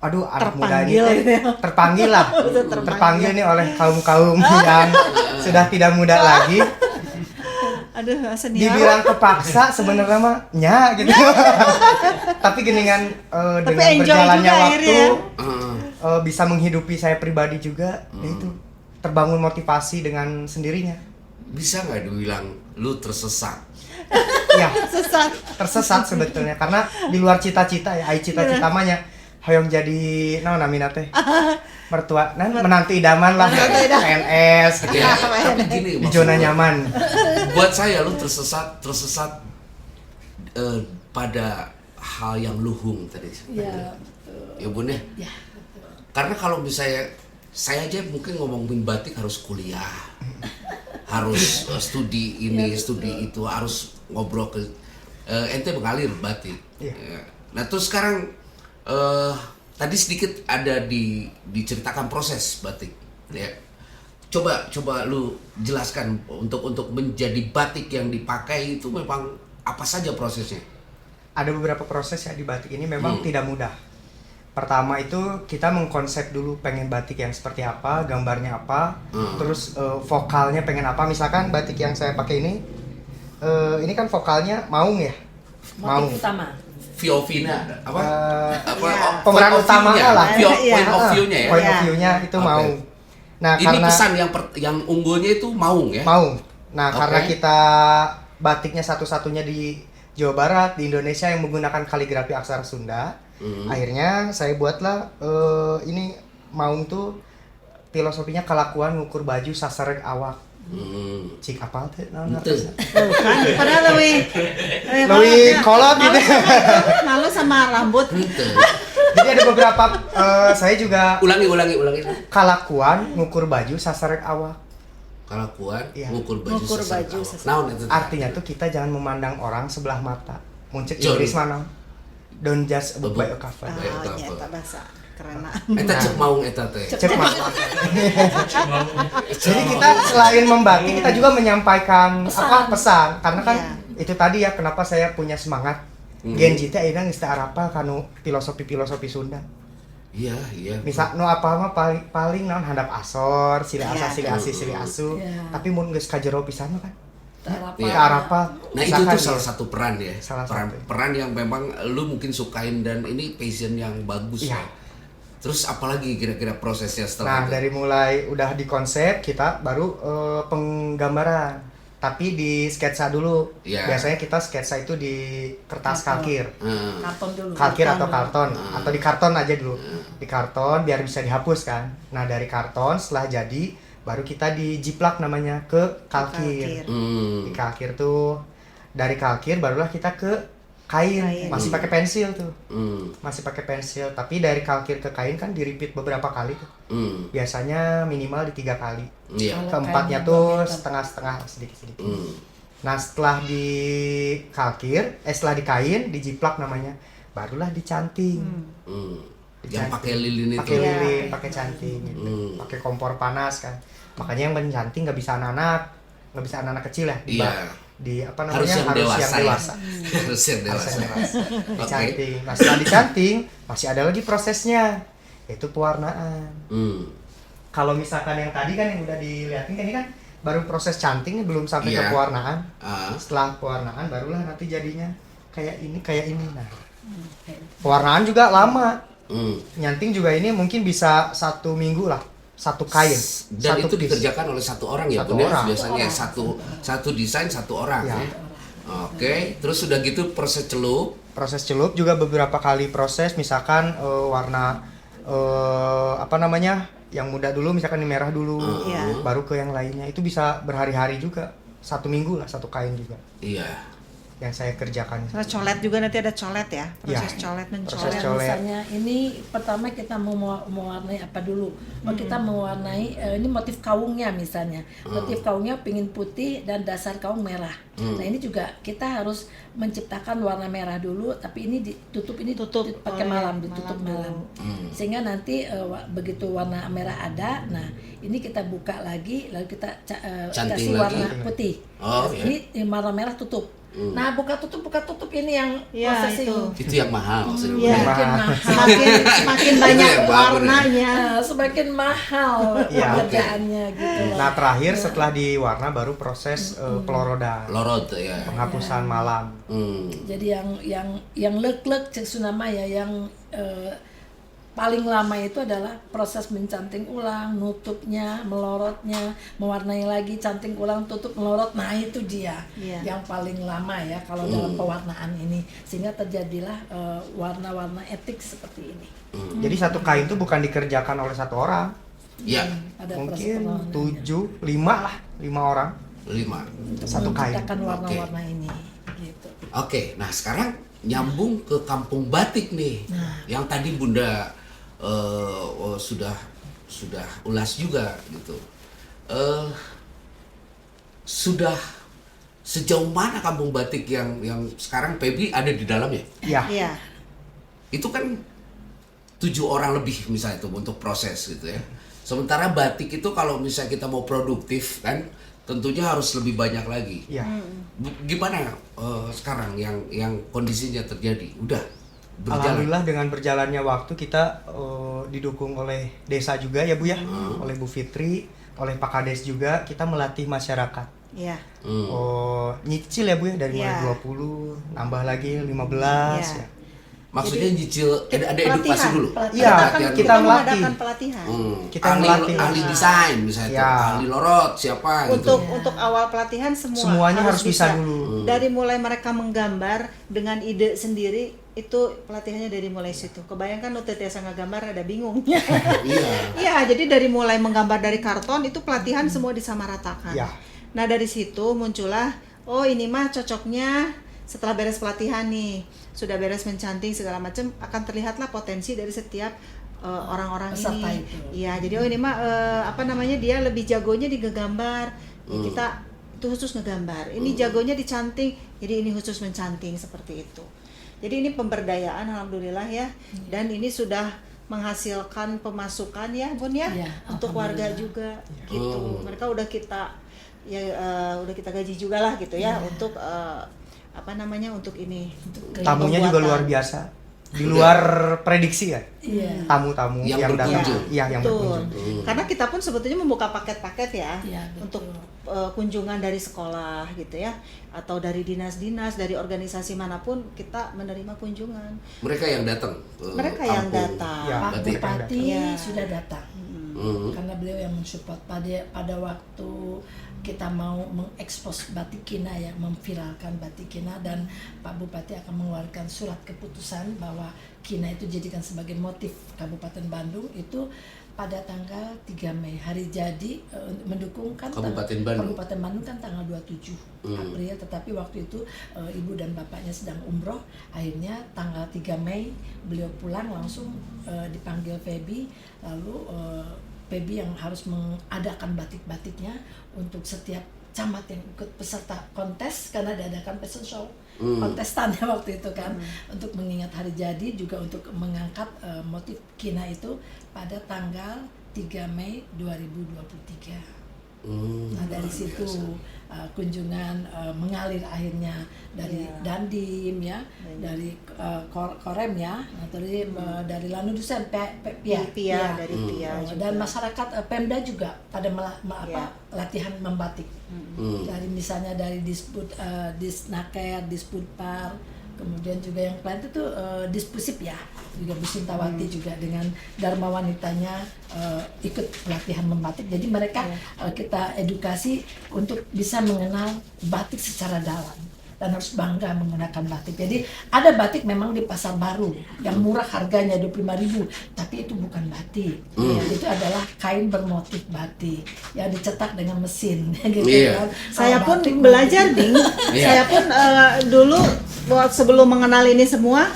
aduh anak muda ini Terpanggil gitu ya. terpanggil lah, Terpanggil. terpanggil nih oleh kaum yang sudah tidak muda lagi. Aduh, senior. Dibilang kepaksa sebenarnya mah nya gitu. Tapi geningan dengan enjoy berjalannya juga waktu Heeh. bisa menghidupi saya pribadi juga, ya itu terbangun motivasi dengan sendirinya. Bisa nggak dibilang lu tersesat? Ya, Sesat. tersesat sebetulnya karena di luar cita-cita ya, ai cita-cita mahnya hoyong jadi naon namina teh mertua menantu idaman lah PNS gitu Ya, ya. tapi gini Di zona maksudnya, nyaman. buat saya lu tersesat pada hal yang luhung tadi. Ya, Ya Bun ya. ya. Karena kalau misalnya saya aja mungkin ngomongin batik harus kuliah, harus studi ini, studi itu, harus ngobrol ke ente mengalir batik. Iya. Ya. Nah terus sekarang tadi sedikit ada diceritakan proses batik. Ya. Coba lu jelaskan untuk menjadi batik yang dipakai itu memang apa saja prosesnya? Ada beberapa proses ya di batik ini memang tidak mudah. Pertama itu kita mengkonsep dulu pengen batik yang seperti apa, gambarnya apa, terus vokalnya pengen apa. Misalkan batik yang saya pakai ini kan vokalnya maung ya, maung. Motif utama. Viovina apa? Apa Iya. Pemeran point of utama view-nya? lah. Point of view-nya ya. Point of Iya. view-nya itu Oke. maung. Nah Ini karena pesan yang unggulnya itu maung ya. maung. Nah Oke. karena kita batiknya satu-satunya di Jawa Barat, di Indonesia yang menggunakan kaligrafi aksara Sunda. Akhirnya saya buatlah ini maung tuh filosofinya kelakuan ngukur baju sasarek awak. Cik apa teh? Betul. Kan padahal Lebih kolot gitu. Malu sama rambut. Betul. Jadi ada beberapa saya juga Ulangi. kelakuan ngukur baju sasarek awak. Kelakuan Iya. ngukur baju Ngukur sesar baju awak. sesar. Naon itu? Artinya tuh kita jangan memandang orang sebelah mata. Muncul John. Inggris mana? Don't judge a book by a cover. Baik, Ah, apa? nyata bahasa keren. Eta cek maung eta teh. Cek Mas. Jadi kita selain membatik kita juga menyampaikan apa pesan karena kan itu tadi ya kenapa saya punya semangat Genji teh ayeuna geus teu arapal kanu filosofi Sunda. Iya. Misal nu apa mah paling naon handap asor, sili asa, Iya. sili asi, sili asu. Iya. Tapi mun geus ka jero pisan mah kan Apa? Iya. teu arapal. Nah itu Misalkan tuh ya, salah satu peran ya. Salah peran, satu. peran yang memang lu mungkin sukain dan ini passion yang bagus Iya. ya. Terus apalagi kira-kira prosesnya setelah Nah, itu? dari mulai udah di konsep kita baru penggambaran. Tapi di sketsa dulu. Iya. Biasanya kita sketsa itu di kertas kalkir. Heeh. Karton dulu. Kalkir atau karton atau di karton aja dulu. Di karton biar bisa dihapus kan. Nah, dari karton setelah jadi baru kita dijiplak namanya ke kalkir. Hmm. Di kalkir tuh dari kalkir barulah kita ke kain. Kain. Masih pakai pensil tuh. Masih pakai pensil, tapi dari kalkir ke kain kan di-repeat beberapa kali tuh. Biasanya minimal di 3 kali. Iya. Kalau Keempatnya kainnya tuh 2 meter. setengah-setengah sedikit-sedikit. Nah, setelah di kalkir, setelah di kain, dijiplak namanya, barulah dicanting. Yang pakai lilin itu. Pakai Iya. lilin, pakai canting gitu. Pakai kompor panas kan. Makanya yang mencanting nggak bisa anak-anak kecil ya. Iya. Di apa Harus namanya? yang dewasa. yang dewasa. Ya? Harus yang Harus dewasa. yang dewasa. Oke. Dicanting. Nah, setelah dicanting, masih ada lagi prosesnya, yaitu pewarnaan. Kalau misalkan yang tadi kan yang udah dilihatin kan ini kan baru proses canting belum sampai Iya. ke pewarnaan. Ah. Setelah pewarnaan barulah nanti jadinya kayak ini. Nah, pewarnaan juga lama. Nyanting juga ini mungkin bisa 1 minggu lah, 1 kain. Dan satu itu piece. dikerjakan oleh 1 orang ya, Satu Bun, ya? orang. Biasanya satu desain 1 orang Ya. ya. Oke, terus sudah gitu proses celup. Proses celup juga beberapa kali proses, misalkan warna apa namanya yang muda dulu, misalkan ini merah dulu, Iya. baru ke yang lainnya. Itu bisa berhari-hari juga, 1 minggu lah 1 kain juga. Iya. yang saya kerjakan. Terus colet juga nanti ada colet ya, proses Ya, colet mencolet. proses Kalau colet. misalnya ini pertama kita mau mewarnai apa dulu? Kita mewarnai ini motif kaungnya misalnya. Motif kaungnya pingin putih dan dasar kaung merah. Nah ini juga kita harus menciptakan warna merah dulu, tapi ini ditutup pakai oleh malam, ditutup malam. Sehingga nanti begitu warna merah ada, nah ini kita buka lagi, lalu kita Canting kasih lagi. warna putih. Oh, Nah, iya. ini warna merah tutup. Nah buka tutup ini yang Ya, processing. itu. Itu yang mahal maksudnya. Iya. Makin mahal. Semakin banyak Itu yang bagus, warnanya. Nah, semakin mahal Iya, pekerjaannya gitu loh. Nah terakhir setelah diwarna baru proses pelorodan, Lorot ya. penghapusan malam. Jadi yang lek-lek cek Sunama ya, yang paling lama itu adalah proses mencanting ulang, nutupnya, melorotnya, mewarnai lagi, canting ulang, tutup, melorot. Nah itu dia yang paling lama ya kalau dalam pewarnaan ini, sehingga terjadilah warna-warna etik seperti ini. Jadi satu kain itu bukan dikerjakan oleh satu orang, Ya, Ada mungkin pewarnaannya. 5 orang 5. satu kain. Menciptakan warna-warna ini gitu. Oke, nah sekarang nyambung ke kampung batik nih. Yang tadi Bunda sudah ulas juga gitu. Sudah sejauh mana kampung batik yang sekarang Feby ada di dalamnya? Iya. Iya. Itu kan 7 orang lebih misalnya itu untuk proses gitu ya. Sementara batik itu kalau misalnya kita mau produktif kan tentunya harus lebih banyak lagi. Iya. Gimana sekarang yang kondisinya terjadi? Udah berjalan. Alhamdulillah dengan berjalannya waktu kita didukung oleh desa juga ya Bu ya, oleh Bu Fitri, oleh Pak Kades juga, kita melatih masyarakat. Iya. Nyicil ya Bu ya, dari mulai Iya. 20, nambah lagi 15 Iya. ya. Maksudnya nyicil ada edukasi Pelatihan. dulu. Iya, Pelatihan kita dulu. melatih. mengadakan pelatihan. Kita ahli, melatih. ahli desain misalnya Ya. tuh, ahli lorot siapa Untuk gitu. untuk awal pelatihan Semuanya harus bisa dulu. Dari mulai mereka menggambar dengan ide sendiri, itu pelatihannya dari mulai situ. Kebayangkan waktu Tiasa ngegambar ada bingung. Iya. Iya, jadi dari mulai menggambar dari karton itu pelatihan semua disamaratakan. Ya. Nah dari situ muncullah, oh ini mah cocoknya setelah beres pelatihan nih, sudah beres mencanting segala macam, akan terlihatlah potensi dari setiap orang-orang Peserta ini. itu. Iya, jadi oh ini mah dia lebih jagonya di ngegambar. Ya, kita itu khusus ngegambar. Ini jagonya dicanting, jadi ini khusus mencanting seperti itu. Jadi ini pemberdayaan alhamdulillah ya. Dan ini sudah menghasilkan pemasukan ya Bun ya, Iya, untuk warga alhamdulillah. juga gitu. Mereka udah kita gaji juga lah gitu ya untuk untuk ini. Tamunya juga pembuatan. luar biasa. Di luar prediksi ya. Iya. Tamu-tamu Yang yang datang. berkunjung. Iya, yang Betul. berkunjung. Karena kita pun sebetulnya membuka paket-paket ya Iya, betul. untuk kunjungan dari sekolah gitu ya, atau dari dinas-dinas, dari organisasi manapun kita menerima kunjungan. Mereka yang datang. ke Mereka yang kampung. datang. Ya. Pak Batik. Bupati Iya. sudah datang. Karena beliau yang mensupport pada waktu kita mau mengekspos batik Kina ya, memviralkan batik Kina, dan Pak Bupati akan mengeluarkan surat keputusan bahwa Kina itu dijadikan sebagai motif Kabupaten Bandung itu pada tanggal 3 Mei, hari jadi mendukung kan Kabupaten Bandung. Kabupaten Bandung kan tanggal 27 April, tetapi waktu itu ibu dan bapaknya sedang umroh, akhirnya tanggal 3 Mei beliau pulang langsung dipanggil Feby, lalu Feby yang harus mengadakan batik-batiknya untuk setiap camat yang ikut peserta kontes, karena diadakan fashion show kontestannya waktu itu kan, untuk mengingat hari jadi, juga untuk mengangkat motif Kina itu pada tanggal 3 Mei 2023. Nah dari situ kunjungan mengalir akhirnya dari Dandim ya, dari Korem ya, nah, dari Lanudusen Pia, dari Pia juga. dan masyarakat Pemda juga pada latihan membatik. Dari misalnya dari Disnaker, Disputpar, kemudian juga yang lain itu Dispusip ya, juga Bu Sintawati juga dengan Dharma wanitanya ikut pelatihan membatik. Jadi mereka kita edukasi untuk bisa mengenal batik secara dalam. dan harus bangga menggunakan batik. Jadi ada batik memang di pasar baru yang murah harganya 25.000, tapi itu bukan batik. Ya, itu adalah kain bermotif batik yang dicetak dengan mesin gitu kan. Saya Kalau pun batik belajar Ding. Saya pun dulu sebelum mengenal ini semua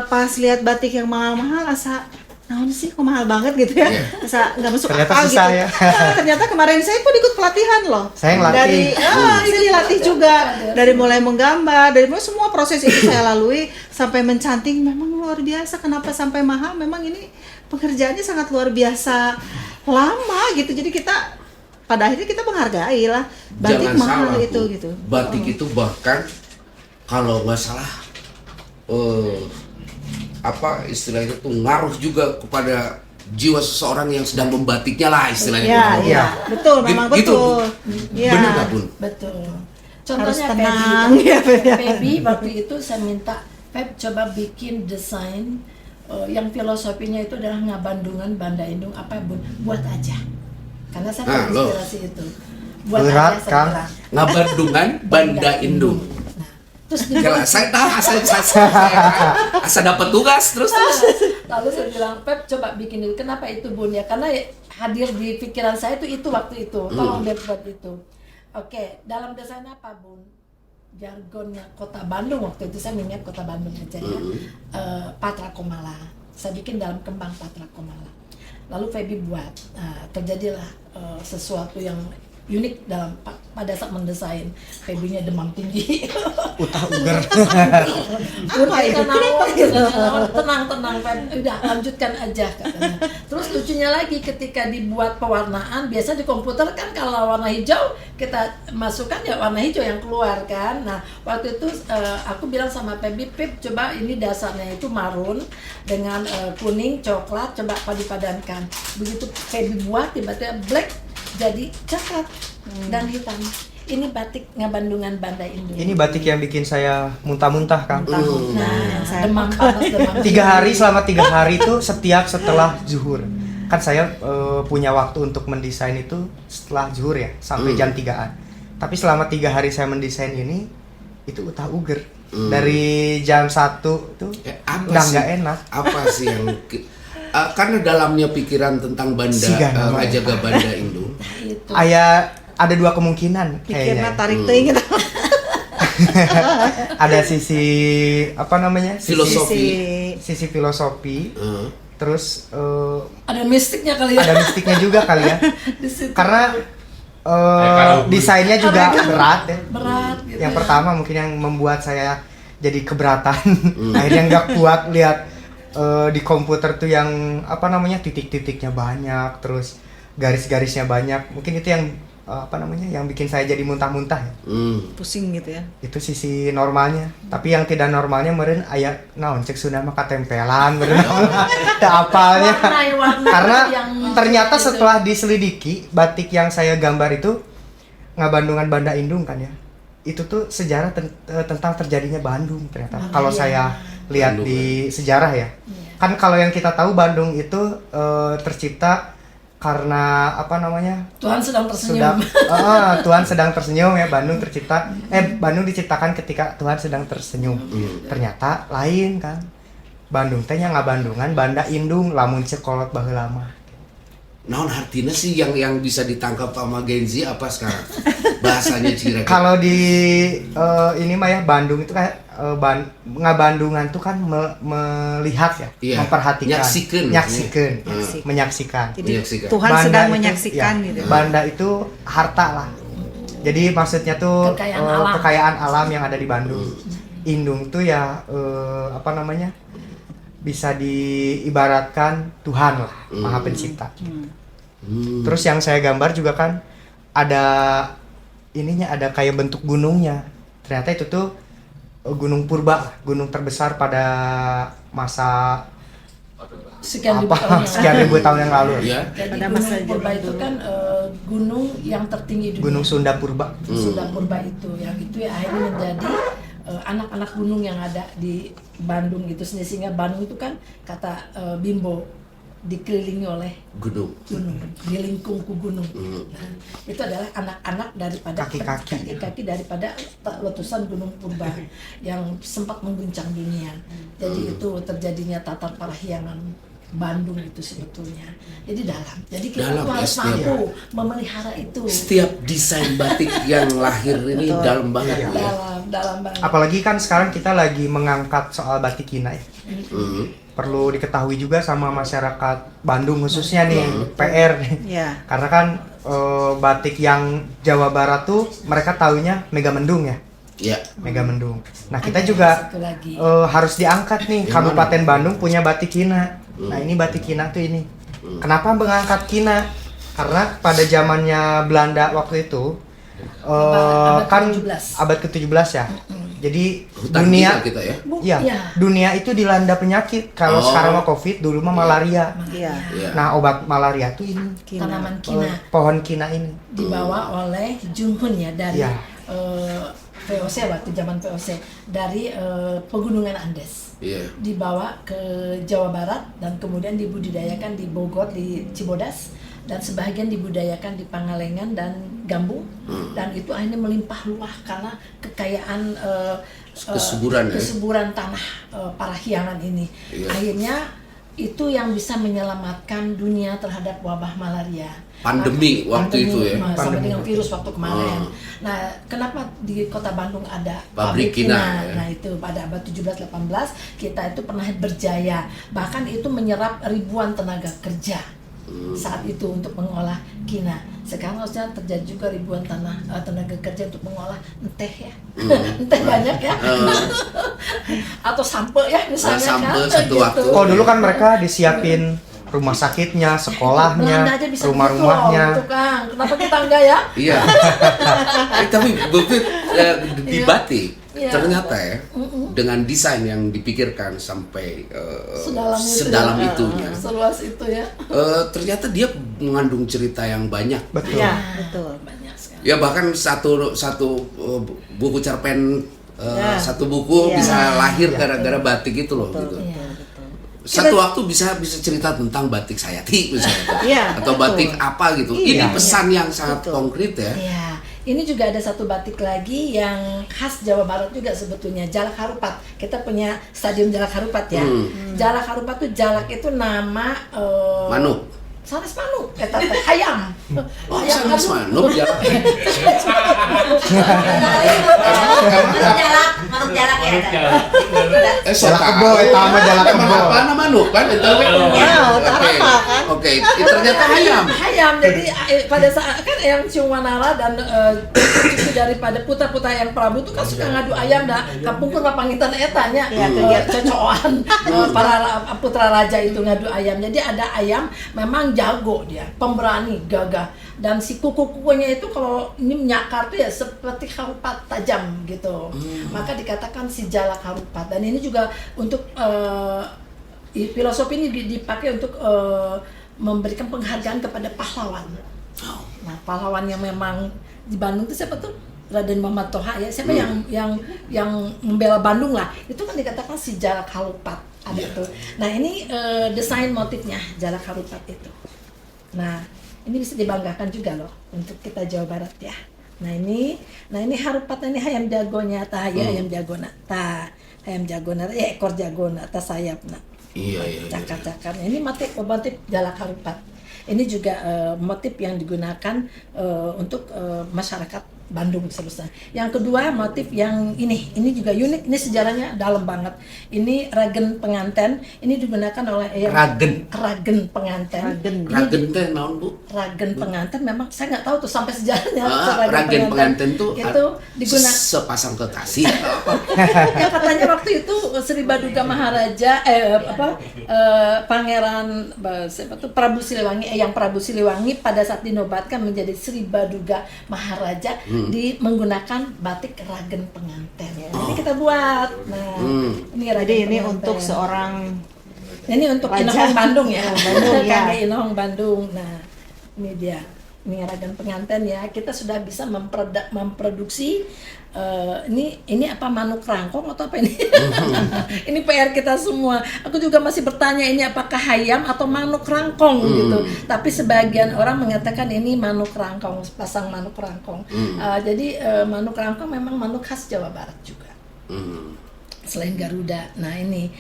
pas lihat batik yang mahal-mahal asa naon sih kok mahal banget gitu ya. Asa nggak masuk Ternyata akal susah gitu. ya. Ternyata kemarin saya pun ikut pelatihan loh. Saya ngelatih. Saya dilatih juga dari mulai menggambar, dari mulai semua proses itu saya lalui sampai mencanting. Memang luar biasa. Kenapa sampai mahal? Memang ini pekerjaannya sangat luar biasa lama gitu. Jadi kita pada akhirnya kita menghargai lah batik Jangan mahal salah, itu Bu. gitu. Batik itu bahkan kalau nggak salah apa istilahnya itu ngaruh juga kepada jiwa seseorang yang sedang membatiknya lah istilahnya. Iya, gitu. iya. Betul, memang Gitu, betul. Iya. Bener nggak, Bun? betul. Harus Contohnya tenang. Feby, Ya, Feb, ya. Feby waktu itu saya minta Feb coba bikin desain yang filosofinya itu adalah ngabandungan Banda Indung apa Bun, buat aja. Karena saya loh. terinspirasi itu. Buat Berat, aja saya Kang. bilang. Ngabandungan Banda Indung. Nah, terus Kalau saya tahu asal dapat tugas terus. lalu saya bilang, Pep coba bikin itu. Kenapa itu Bun ya? Karena hadir di pikiran saya itu waktu itu. Tolong deh buat itu. Oke, dalam desain apa Bun? Jargonnya Kota Bandung waktu itu saya mengingat Kota Bandung aja ya. Patra Komala. Saya bikin dalam kembang Patra Komala. Lalu Feby buat. Terjadilah sesuatu yang unik dalam pada saat mendesain. Febynya demam tinggi. Utah uger. Apa itu? Kenapa gitu? Tenang Feb, udah lanjutkan aja katanya. Terus lucunya lagi ketika dibuat pewarnaan, biasa di komputer kan kalau warna hijau kita masukkan ya warna hijau yang keluar kan. Nah waktu itu aku bilang sama Feby, Pip coba ini dasarnya itu marun dengan kuning, coklat, coba padu-padankan. Begitu Feby buat tiba-tiba black jadi coklat dan hitam. Ini batik ngabandungan Banda Indung. Ini batik yang bikin saya muntah-muntah, Kang. Nah, saya demam panas, demam 3 hari, selama 3 hari itu setiap setelah zuhur. Kan saya punya waktu untuk mendesain itu setelah zuhur ya, sampai jam 3-an. Tapi selama 3 hari saya mendesain ini, itu utah uger. Dari jam 1 tuh udah nggak enak. Apa sih yang karena dalamnya pikiran tentang Banda, ngajaga Banda Indung. itu. Ada 2 kemungkinan pikirnya kayaknya. tarik teuing gitu. Ada sisi apa namanya? Filosofi. Sisi filosofi. Terus Ada mistiknya kali ya. ada mistiknya juga kali ya. Di situ. Karena desainnya juga berat ya. Berat gitu. Yang pertama mungkin yang membuat saya jadi keberatan. Akhirnya nggak kuat lihat di komputer tuh yang apa namanya titik-titiknya banyak, terus garis-garisnya banyak. Mungkin itu yang apa namanya yang bikin saya jadi muntah-muntah ya. Pusing gitu ya. Itu sisi normalnya. Tapi yang tidak normalnya meureun aya naon cek Sunda mah katempelan meureun. Teu apalnya. Warna Karena yang ternyata gitu. setelah diselidiki batik yang saya gambar itu ngabandungan Banda Indung kan ya. Itu tuh sejarah tentang terjadinya Bandung ternyata. Kalau saya lihat Bandung, di sejarah ya. Kan kalau yang kita tahu Bandung itu tercipta karena apa namanya? Tuhan sedang tersenyum. Tuhan sedang tersenyum ya. Bandung diciptakan ketika Tuhan sedang tersenyum. Ternyata lain kan. Bandung teh nya ngabandungan Banda Indung lamun cek kolot baheula mah. Naon artinya sih yang bisa ditangkap sama Gen Z apa sekarang? Bahasanya Cira. Kalau di ini mah ya Bandung itu kayak ngabandungan tuh kan melihat ya, Iya. memperhatikan, Nyaksikeun. menyaksikan. Jadi Menyaksikan. Tuhan Banda sedang itu, menyaksikan ya, gitu. Banda itu harta lah. Jadi maksudnya tuh Kekayaan alam. kekayaan alam yang ada di Bandung. Indung tuh ya apa namanya? Bisa diibaratkan Tuhan lah, Maha Pencipta. Terus yang saya gambar juga kan ada ininya, ada kayak bentuk gunungnya. Ternyata itu tuh gunung purba, gunung terbesar pada masa Sekian ribu tahun yang sekian ribu tahun yang lalu. Ya. Jadi Pada Gunung masa Purba zaman itu dulu. kan gunung yang tertinggi di dunia. Gunung Sunda Purba. Sunda Purba itu, yang itu ya akhirnya menjadi anak-anak gunung yang ada di Bandung itu sendiri. Sehingga Bandung itu kan kata Bimbo dikelilingi oleh Gunung. dilingkungku gunung. Nah, itu adalah anak-anak daripada kaki-kaki daripada letusan Gunung Purba yang sempat mengguncang dunia. Jadi itu terjadinya Tatar Parahyangan Bandung itu sebetulnya. Jadi dalam. Jadi kita Dalam, tuh harus ya, mampu memelihara itu. Setiap desain batik yang lahir ini dalam banget ya. Dalam banget. Apalagi kan sekarang kita lagi mengangkat soal batik Kina ya. Perlu diketahui juga sama masyarakat Bandung khususnya nih, PR nih. Iya. Karena kan batik yang Jawa Barat tuh mereka taunya Megamendung ya. Iya. Megamendung. Nah, kita Ada juga satu lagi. harus diangkat nih. Kabupaten Bandung punya batik Kina. Nah, ini batik Kina tuh ini. Kenapa mengangkat Kina? Karena pada zamannya Belanda waktu itu Abad kan ke-17. abad ke-17 ya. Jadi Hutan dunia kita ya. Iya, dunia itu dilanda penyakit. Kalau sekarang mah Covid, dulu mah malaria. Iya. Iya. Nah, obat malaria tuh ini Tanaman Kina pohon Kina ini. dibawa oleh Junghun ya dari Iya. VOC waktu zaman VOC dari pegunungan Andes. Iya. Dibawa ke Jawa Barat dan kemudian dibudidayakan di Bogor, di Cibodas, dan sebagian dibudidayakan di Pangalengan dan Gambung. Dan itu akhirnya melimpah ruah karena kekayaan kesuburan tanah Parahyangan ini. Iya. Akhirnya itu yang bisa menyelamatkan dunia terhadap wabah malaria. Pandemi waktu itu ya. Sama dengan virus waktu kemarin. Nah, kenapa di kota Bandung ada Pabrik Kina, ya. Nah, itu pada abad 17-18 kita itu pernah berjaya. Bahkan itu menyerap ribuan tenaga kerja saat itu untuk mengolah Kina. Sekarang harusnya terjadi juga ribuan tenaga kerja untuk mengolah enteh ya. Enteh banyak ya. Atau sampe ya misalnya Sampe kan. satu waktu. Oh, dulu kan mereka disiapin rumah sakitnya, sekolahnya, Belanda aja bisa rumah-rumahnya. gitu, Kang. Kenapa kita enggak ya? Iya. Tapi Bupit di Iya. batik Iya. ternyata ya dengan desain yang dipikirkan sampai Sedalam itu ya. itunya. Seluas itu ya. Ternyata dia mengandung cerita yang banyak. Betul. Iya, betul. Banyak sekali. Ya bahkan satu buku cerpen satu buku Iya. bisa lahir gara-gara batik itu loh gitu. Iya. Satu waktu bisa cerita tentang batik Sayati misalnya. Iya, Atau betul. batik apa gitu. Iya. Ini pesan yang sangat Betul. konkret ya. Iya, ini juga ada satu batik lagi yang khas Jawa Barat juga sebetulnya, Jalak Harupat. Kita punya stadion Jalak Harupat ya. Jalak Harupat tuh jalak itu nama Manuk. sanes manuk, kata hayam. Oh, Hayam sanes anu. manuk ya. Manuk jalak ya. Jalak kebo, eta mah jalak Emang kebo. apa nama manuk kan? Itu apa kan? Oke, ternyata ayam. Hayam. Jadi pada saat kan yang Ciumanala dan cucu daripada putra-putra yang Prabu tuh kan suka ngadu ayam dah. Kampungkeun papangitan eta nya. Cocokan para putra raja itu ngadu ayam. Jadi ada ayam memang jago dia, pemberani, gagah. Dan si kuku-kukunya itu kalau ini menyakar tuh ya seperti harupat tajam gitu. Maka dikatakan si jalak harupat. Dan ini juga untuk filosofi ini dipakai untuk memberikan penghargaan kepada pahlawan. Nah, pahlawan yang memang di Bandung itu siapa tuh? Raden Muhammad Toha ya. Siapa yang membela Bandung lah. Itu kan dikatakan si jalak harupat. Ada tuh. Nah, ini desain motifnya jalak harupat itu. Nah, ini bisa dibanggakan juga loh untuk kita Jawa Barat ya. Nah ini harupat, ini hayam jagonya, ayam jagona, ayam jagona, ekor jagona, sayapna. Iya. Cakar-cakar. Ini motif jalak harupat. Ini juga motif yang digunakan untuk masyarakat Bandung seterusnya. Yang kedua motif yang ini juga unik, ini sejarahnya dalam banget. Ini ragen penganten, ini digunakan oleh ragen penganten. Ragen teh naon Bu? Ragen penganten memang saya nggak tahu tuh sampai sejarahnya. Ragen penganten tuh itu digunakan sepasang kekasih. ya katanya waktu itu Sri Baduga Maharaja Pangeran siapa tuh Prabu Siliwangi yang Prabu Siliwangi pada saat dinobatkan menjadi Sri Baduga Maharaja menggunakan batik ragen penganten ya. Jadi kita buat. Nah, ini ragen Jadi ini penganten. untuk seorang ini untuk Raja. Inohong Bandung ya. Bandung, ya. Kangge Inohong Bandung. Nah, ini dia. ini ragam pengantin ya, kita sudah bisa memproduksi ini apa manuk rangkong atau apa ini? Ini PR kita semua. Aku juga masih bertanya ini apakah hayam atau manuk rangkong gitu. Tapi sebagian orang mengatakan ini manuk rangkong, pasang manuk rangkong. Jadi manuk rangkong memang manuk khas Jawa Barat juga. Selain Garuda. Nah ini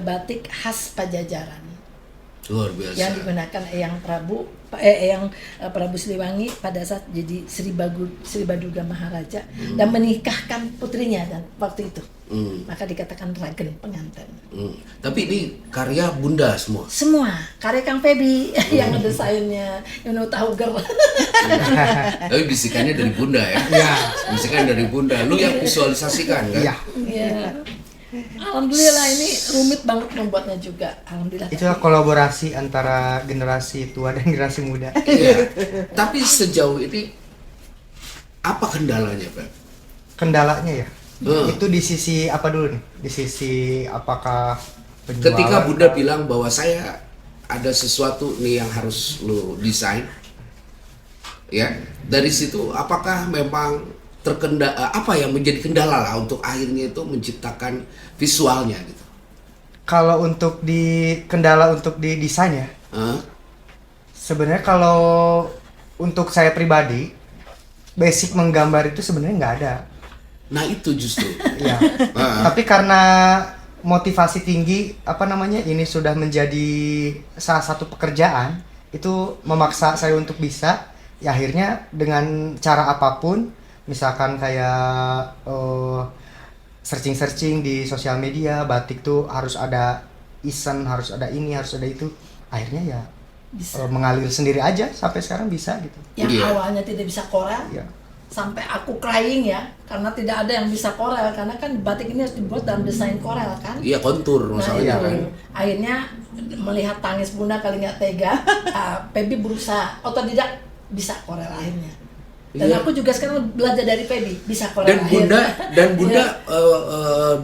batik khas Pajajaran. Luar biasa. Yang digunakan Prabu Siliwangi pada saat jadi Sri Baduga Maharaja dan menikahkan putrinya dan waktu itu. Maka dikatakan Ragen Pengantin. Tapi ini karya Bunda semua. Semua karya Kang Febi yang ngedesainnya, yang tahu ger. Tapi bisikannya dari Bunda ya. Iya. Bisikan dari Bunda. Lu yang visualisasikan kan? Iya. Iya. Alhamdulillah ini rumit banget membuatnya juga. Alhamdulillah. Itulah kolaborasi antara generasi tua dan generasi muda. Iya. Tapi sejauh ini apa kendalanya, Pak? Kendalanya ya, itu di sisi apa dulu nih? Di sisi apakah penjualan? Ketika Bunda bilang bahwa saya ada sesuatu nih yang harus lu desain, ya dari situ apakah memang apa yang menjadi kendala lah untuk akhirnya itu menciptakan visualnya gitu? Kalau untuk kendala untuk di desain ya, sebenarnya kalau untuk saya pribadi, basic menggambar itu sebenarnya nggak ada. Nah itu justru. Iya. Tapi karena motivasi tinggi, ini sudah menjadi salah satu pekerjaan, itu memaksa saya untuk bisa. Ya akhirnya dengan cara apapun, misalkan kayak searching di sosial media, batik tuh harus ada event, harus ada ini, harus ada itu. Akhirnya ya mengalir sendiri aja sampai sekarang bisa gitu. Yang awalnya tidak bisa korel, sampai aku crying ya, karena tidak ada yang bisa korel, karena kan batik ini harus dibuat dalam desain korel kan. Iya, kontur masalahnya kan. Akhirnya melihat tangis Bunda kali nggak tega, Febi berusaha otodidak bisa korel akhirnya. Dan aku juga sekarang belajar dari Febi, bisa korel akhirnya. Dan Bunda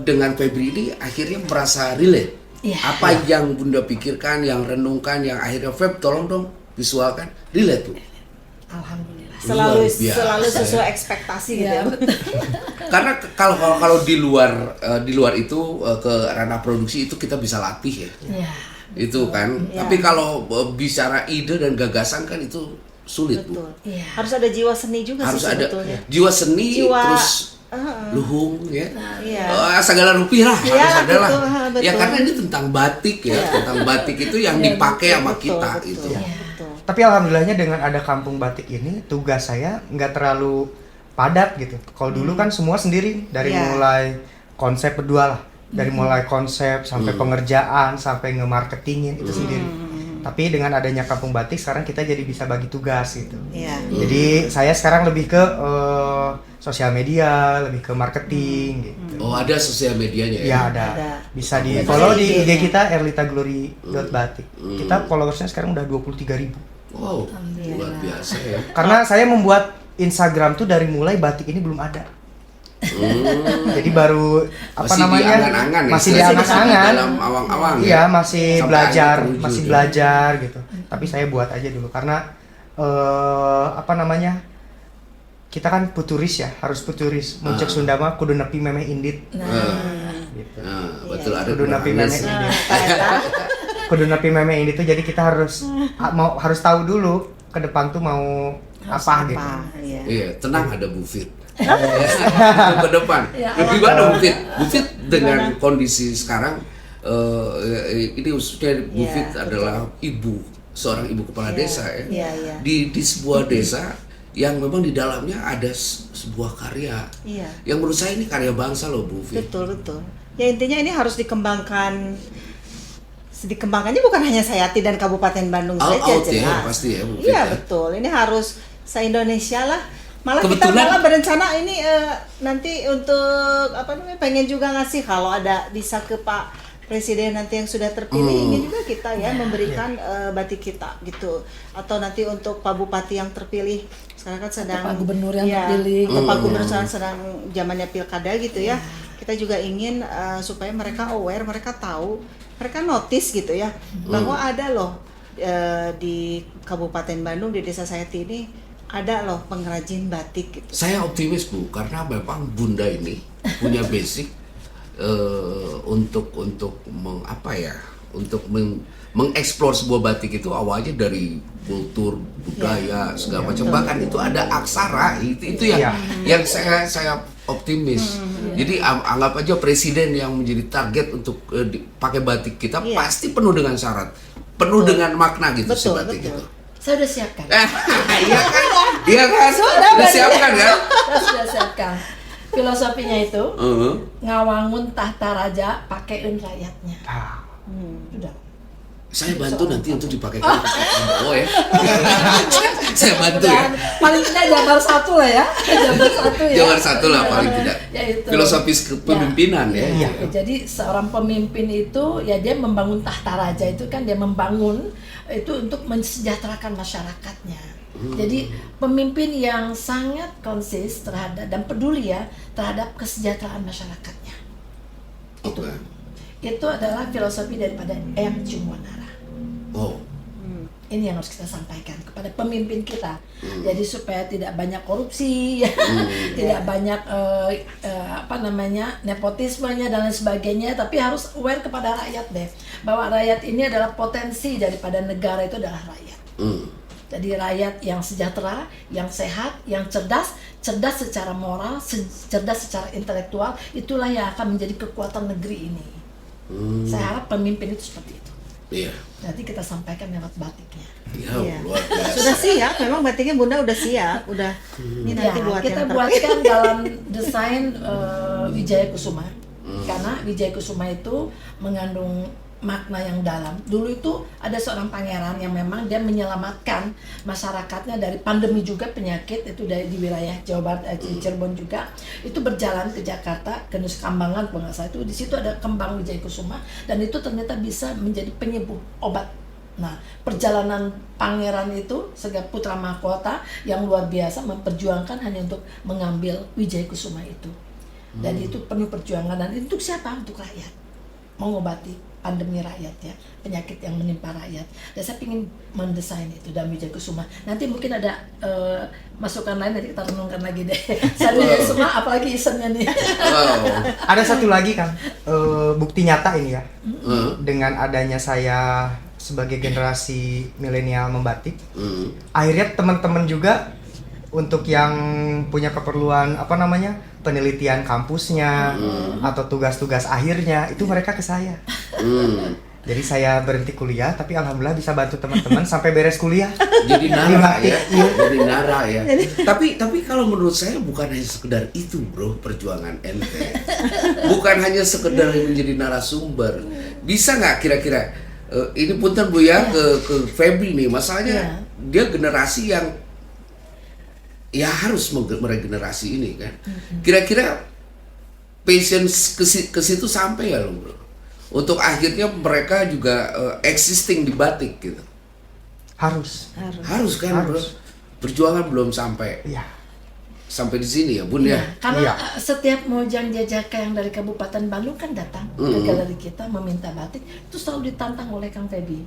dengan Febi ini akhirnya merasa relate. Apa yang Bunda pikirkan, yang renungkan, yang akhirnya Feb tolong dong visualkan, relate tuh. Alhamdulillah. Selalu sesuai ekspektasi gitu. Ya, Karena kalau di luar itu ke ranah produksi itu kita bisa latih ya. Itu kan. Tapi kalau bicara ide dan gagasan kan itu sulit. Betul. Bu. Harus ada jiwa seni juga Harus sih ada sebetulnya. jiwa seni, terus luhung ya. Iya. Segala rupiah lah harus ada lah. Betul. Ya karena ini tentang batik ya, tentang batik itu yang dipakai sama kita betul. itu. Betul. Tapi alhamdulillahnya dengan ada kampung batik ini, tugas saya nggak terlalu padat gitu. Kalau dulu kan semua sendiri, dari mulai konsep berdua lah, dari mulai konsep sampai pengerjaan sampai nge-marketingin itu sendiri. Tapi dengan adanya kampung batik sekarang kita jadi bisa bagi tugas gitu. Jadi saya sekarang lebih ke sosial media, lebih ke marketing gitu. Oh, ada sosial medianya ya? Ya ada. Bisa di follow di IG kita erlitaglory.batik. Kita followersnya sekarang udah 23.000. Wow, luar biasa ya. Karena saya membuat Instagram tuh dari mulai batik ini belum ada. Jadi baru masih di angan-angan dalam awang-awang. Iya, masih Sampai belajar gitu. Tapi saya buat aja dulu karena kita kan puturis ya, harus puturis. Muncul Sunda mah kudu nepi memeh indit. Gitu. Betul, ada kudu nepi memeh indit. Kudu nepi memeh indit tuh jadi kita harus tahu dulu ke depan tuh mau apa gitu. Iya, tenang ada Bu Fit. Ke depan. Lebih mana Bu Fit? Bu Fit dengan kondisi sekarang ini khususnya Bu Fit adalah seorang ibu kepala desa ya. Di sebuah desa yang memang di dalamnya ada sebuah karya. Yang menurut saya ini karya bangsa loh Bu Fit. Betul. Ya intinya ini harus dikembangkan. Dikembangkannya bukan hanya Sayati dan Kabupaten Bandung saja jelas. Ya, pasti ya Bu Fit. Iya betul. Ini harus se-Indonesia lah. Malah kita berencana ini nanti untuk pengen juga ngasih kalau ada bisa ke Pak Presiden nanti yang sudah terpilih ingin juga kita memberikan batik kita gitu, atau nanti untuk Pak Bupati yang terpilih sekarang kan sedang Pak Gubernur yang terpilih, Pak Gubernur sedang zamannya pilkada gitu ya. Kita juga ingin supaya mereka aware, mereka tahu, mereka notice gitu ya bahwa ada loh di Kabupaten Bandung di Desa Sayati ini ada loh pengrajin batik gitu. Saya optimis Bu, karena memang Bunda ini punya basic untuk mengeksplor sebuah batik itu awalnya dari kultur budaya segala macam, bahkan itu ada aksara itu yang saya optimis. Jadi anggap aja presiden yang menjadi target untuk pakai batik kita pasti penuh dengan syarat, penuh dengan makna gitu si batik itu. Saya udah siapkan. Iya kan? Sudah siapkan kan? Saya sudah siapkan. Filosofinya itu ngawangun tahta raja pakein rakyatnya. Sudah. Saya bantu nanti untuk dipakai ke Prabowo ya. Saya bantu ya. Paling tidak Jabar 1 lah ya. Jabar 1 lah paling tidak. Ya, itu. Filosofis kepemimpinan ya. Jadi seorang pemimpin itu ya dia membangun tahta raja itu kan dia membangun itu untuk mensejahterakan masyarakatnya. Jadi pemimpin yang sangat konsis terhadap dan peduli ya terhadap kesejahteraan masyarakatnya. Itu adalah filosofi daripada Eyang Cungwanara. Ini yang harus kita sampaikan kepada pemimpin kita. Jadi supaya tidak banyak korupsi, tidak banyak nepotismenya dan lain sebagainya, tapi harus aware kepada rakyat deh, bahwa rakyat ini adalah potensi daripada negara itu adalah rakyat. Jadi rakyat yang sejahtera, yang sehat, yang cerdas secara moral, cerdas secara intelektual, itulah yang akan menjadi kekuatan negeri ini. Saya harap pemimpin itu seperti itu. Iya. Nanti kita sampaikan lewat batiknya. Luar biasa. Sudah siap, memang batiknya Bunda udah siap, udah. Ini nanti buat kita yang buatkan dalam desain Wijaya Kusuma. Karena Wijaya Kusuma itu mengandung makna yang dalam. Dulu itu ada seorang pangeran yang memang dia menyelamatkan masyarakatnya dari pandemi juga, penyakit itu dari di wilayah Jawa Barat, Cirebon juga. Itu berjalan ke Jakarta, ke Nusa Kambangan kalau nggak salah, itu di situ ada kembang Wijaya Kusuma dan itu ternyata bisa menjadi penyembuh obat. Nah, perjalanan pangeran itu sebagai putra mahkota yang luar biasa memperjuangkan hanya untuk mengambil Wijaya Kusuma itu. Dan itu penuh perjuangan, dan itu untuk siapa? Untuk rakyat. Mengobati pandemi rakyat ya, penyakit yang menimpa rakyat. Dan saya ingin mendesain itu dalam Wijaya Kusuma. Nanti mungkin ada masukan lain, nanti kita renungkan lagi deh. Saya Wijaya Kusuma, apalagi isennya nih. Ada satu lagi Kang, bukti nyata ini ya. Dengan adanya saya sebagai generasi milenial membatik, akhirnya teman-teman juga untuk yang punya keperluan penelitian kampusnya atau tugas-tugas akhirnya itu mereka ke saya. Jadi saya berhenti kuliah tapi alhamdulillah bisa bantu teman-teman sampai beres kuliah. Jadi nara ya. Jadi nara ya. Tapi kalau menurut saya bukan hanya sekedar itu bro, perjuangan ente. Bukan hanya sekedar menjadi narasumber. Bisa nggak kira-kira ini punten Bu ya ke Feby nih, masalahnya dia generasi yang ya harus meregenerasi ini kan. Kira-kira passion ke situ sampai ya loh bro, untuk akhirnya mereka juga existing di batik gitu. Harus kan bro, perjuangan belum sampai sampai di sini ya Bun ya. Karena setiap mojang jajaka yang dari Kabupaten Bandung kan datang ke galeri kita meminta batik, itu selalu ditantang oleh Kang Feby.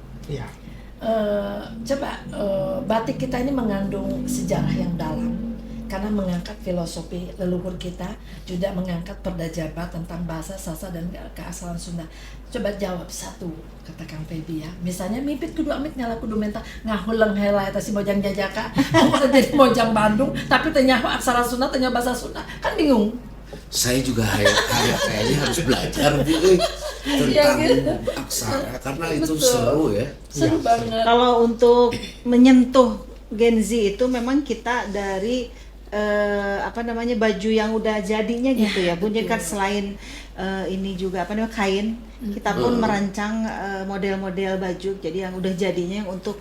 Batik kita ini mengandung sejarah yang dalam karena mengangkat filosofi leluhur kita, juga mengangkat perda Jabar tentang bahasa, sastra dan keasalan Sunda. Coba jawab satu, kata Kang Feby ya. Misalnya mipit kudu amit nyala kudu menta ngahuleng heula eta si mojang jajaka. Kok jadi mojang Bandung tapi teu nyaho aksara Sunda, teu nyaho bahasa Sunda. Kan bingung. Saya juga kayaknya harus belajar tentang aksara karena itu seru ya. Seru banget. Kalau untuk menyentuh Gen Z itu memang kita dari baju yang udah jadinya gitu ya. Bun, kan selain ini juga kain, kita pun merancang model-model baju jadi yang udah jadinya untuk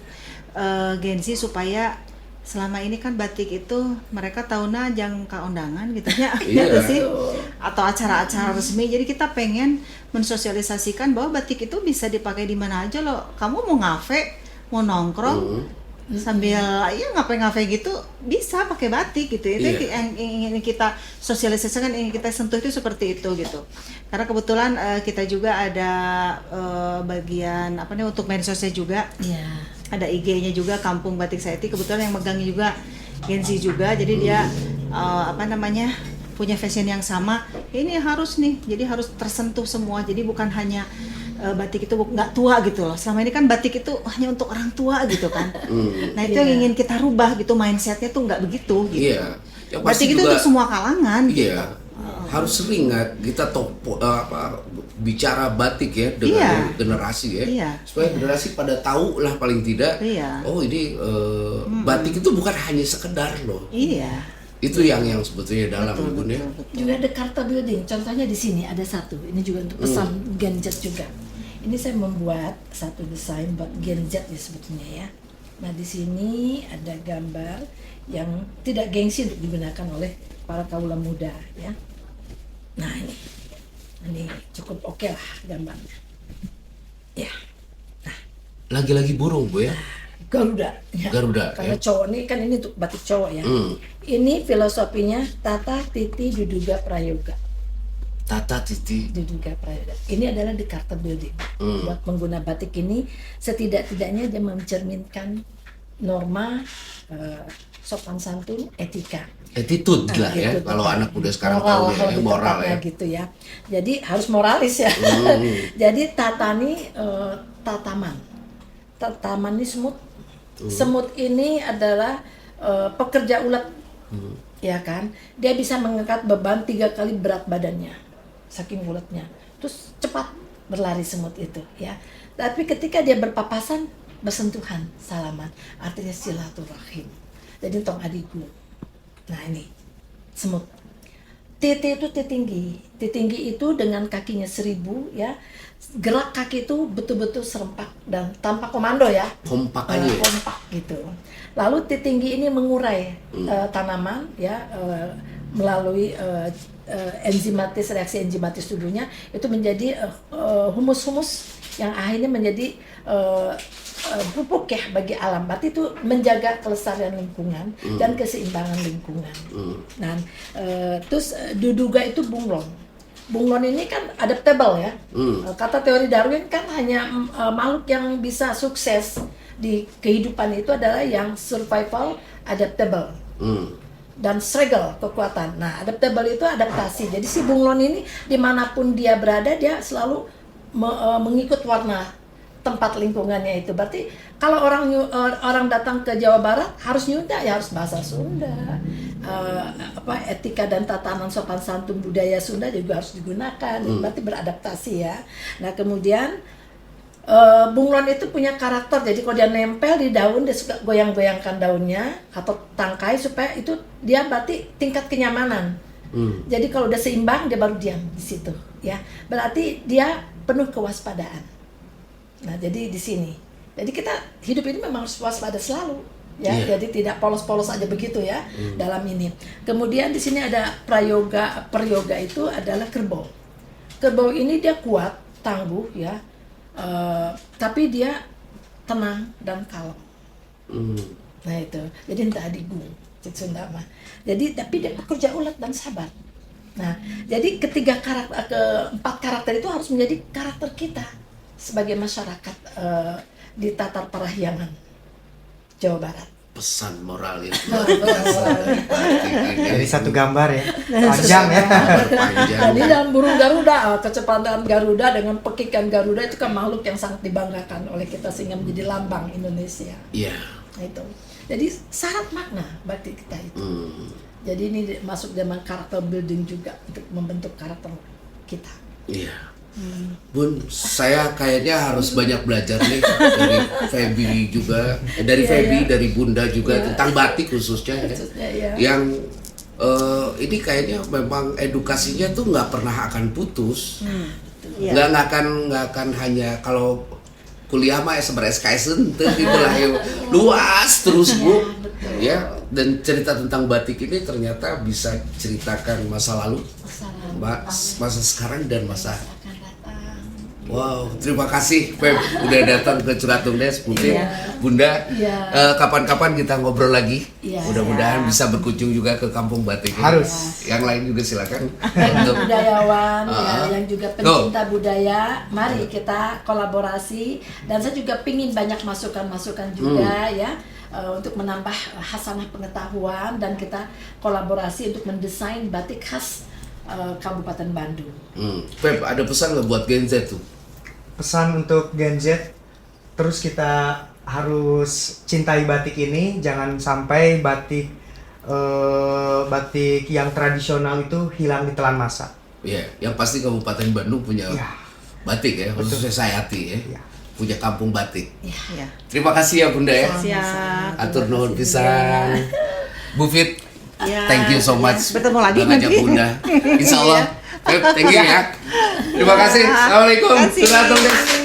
Gen Z supaya selama ini kan batik itu mereka tahunya jangka undangan gitu ya, gitu sih, atau acara-acara resmi. Jadi kita pengen mensosialisasikan bahwa batik itu bisa dipakai di mana aja loh. Kamu mau ngafe, mau nongkrong sambil ya ngafe-ngafe gitu bisa pakai batik gitu. Itu yang ingin kita sosialisasikan, ingin kita sentuh itu seperti itu gitu. Karena kebetulan kita juga ada bagian untuk medsosnya juga. ada IG-nya juga Kampung Batik Sayati, kebetulan yang megangnya juga Genzi juga, jadi dia punya fashion yang sama. Ini harus nih, jadi harus tersentuh semua, jadi bukan hanya batik itu nggak tua gitu loh. Selama ini kan batik itu hanya untuk orang tua gitu kan. Nah itu yang ingin kita rubah gitu, mindsetnya tuh nggak begitu gitu. Iya. Yang pasti Batik itu juga, untuk semua kalangan. Iya. Gitu. Harus sering kita bicara batik ya dengan generasi ya. Iya. Supaya generasi pada tahu lah paling tidak. Iya. Oh ini batik itu bukan hanya sekedar loh. Iya. Itu yang sebetulnya dalam Bun ya. Juga ada Karta Building, contohnya di sini ada satu. Ini juga untuk pesan Genjet juga. Ini saya membuat satu desain buat Genjet ya sebetulnya ya. Nah di sini ada gambar yang tidak gengsi untuk digunakan oleh para kaula muda ya. Nah ini cukup oke lah gambarnya. Ya. Lagi-lagi burung Bu ya. Garuda. Ya. Garuda. Karena Ya. cowok ini kan ini untuk batik cowok ya. Ini filosofinya Tata Titi Duduga Prayoga. Tata Titi. Duduga Prayoga. Ini adalah di Karta Building. Buat pengguna batik ini setidak-tidaknya dia mencerminkan norma sopan santun, etika. Attitude lah ya. Gitu, Kalau anak muda sekarang moral, tahu ya, lebih moral tepatnya ya. gitu ya. Jadi harus moralis ya. Jadi tatani tataman. Tataman ini semut. Semut ini adalah pekerja ulet. Ya kan? Dia bisa mengangkat beban 3 kali berat badannya. Saking uletnya. Terus cepat berlari semut itu ya. Tapi ketika dia berpapasan, bersentuhan, salaman, artinya silaturahim. Jadi tong adiku. Nah ini semut. Titi itu titinggi. Titinggi itu dengan kakinya 1000 ya. Gerak kaki itu betul-betul serempak dan tanpa komando ya. Kompak aja ya. Kompak gitu. Lalu titinggi ini mengurai tanaman ya melalui enzimatis, reaksi enzimatis tubuhnya itu menjadi humus-humus yang akhirnya menjadi pupuk ya bagi alam. Berarti itu menjaga kelestarian lingkungan dan keseimbangan lingkungan. Nah, terus duduga itu bunglon. Bunglon ini kan adaptable ya. Kata teori Darwin kan hanya makhluk yang bisa sukses di kehidupan itu adalah yang survival adaptable. Dan struggle kekuatan. Nah, adaptable itu adaptasi. Jadi si bunglon ini dimanapun dia berada dia selalu mengikut warna tempat lingkungannya itu. Berarti kalau orang datang ke Jawa Barat harus nyunda ya harus bahasa Sunda. Etika dan tatanan sopan santun budaya Sunda juga harus digunakan. Berarti beradaptasi ya. Nah, kemudian bunglon itu punya karakter. Jadi kalau dia nempel di daun dia suka goyang-goyangkan daunnya atau tangkai supaya itu dia berarti tingkat kenyamanan. Jadi kalau udah seimbang dia baru diam di situ ya. Berarti dia penuh kewaspadaan. Nah, jadi di sini. Jadi kita hidup ini memang harus waspada selalu ya. Jadi tidak polos-polos aja begitu ya dalam ini. Kemudian di sini ada peryoga itu adalah kerbau. Kerbau ini dia kuat, tangguh ya. Tapi dia tenang dan kalem. Nah itu. Jadi entah digung, Sunda mah. Jadi tapi dia pekerja ulet dan sabar. Nah, jadi keempat karakter itu harus menjadi karakter kita sebagai masyarakat di tatar parahyangan Jawa Barat. Pesan moral itu. Jadi satu gambar ya, panjang ya. Panjang. Ini dalam burung Garuda, kecepatan Garuda dengan pekikan Garuda itu kan makhluk yang sangat dibanggakan oleh kita sehingga menjadi lambang Indonesia. Iya. Nah, itu. Jadi syarat makna batik kita itu. Jadi ini masuk dalam karakter building juga untuk membentuk karakter kita. Iya. Bun, saya kayaknya harus banyak belajar nih dari Feby juga, dari Feby, dari Bunda juga tentang batik khususnya ya. Yang ini kayaknya memang edukasinya tuh nggak pernah akan putus, nggak akan hanya kalau kuliah mah SKS ente gitulah ya, luas terus Bu, ya. Dan cerita tentang batik ini ternyata bisa ceritakan masa lalu, masa sekarang dan masa Wow, terima kasih Feb udah datang ke Curhat Dong Des. Mungkin Iya. Bunda, Iya. kapan-kapan kita ngobrol lagi. Iya. Mudah-mudahan bisa berkunjung juga ke Kampung Batik. Harus. Yang lain juga silakan. Untuk budayawan ya, yang juga Go. pencinta budaya, mari kita kolaborasi. Dan saya juga pingin banyak masukan-masukan juga ya, untuk menambah hasanah pengetahuan, dan kita kolaborasi untuk mendesain batik khas Kabupaten Bandung. Feb, ada pesan nggak buat Gen Z tuh? Pesan untuk Gen Z, terus kita harus cintai batik ini, jangan sampai batik batik yang tradisional itu hilang di telan masa. Iya, yang pasti Kabupaten Bandung punya Iya. batik ya, khususnya Sayati ya. Iya. Punya kampung batik. Ya. Terima kasih ya Bunda ya. Siap. Atur nuhun pisan. Bu Fit, Ya, thank you so much. Bertemu lagi udah ngajak nanti. Bunda. Insya Allah. Feb, thank you ya. Terima kasih. Assalamualaikum. Terima kasih. Curhat Dong Des.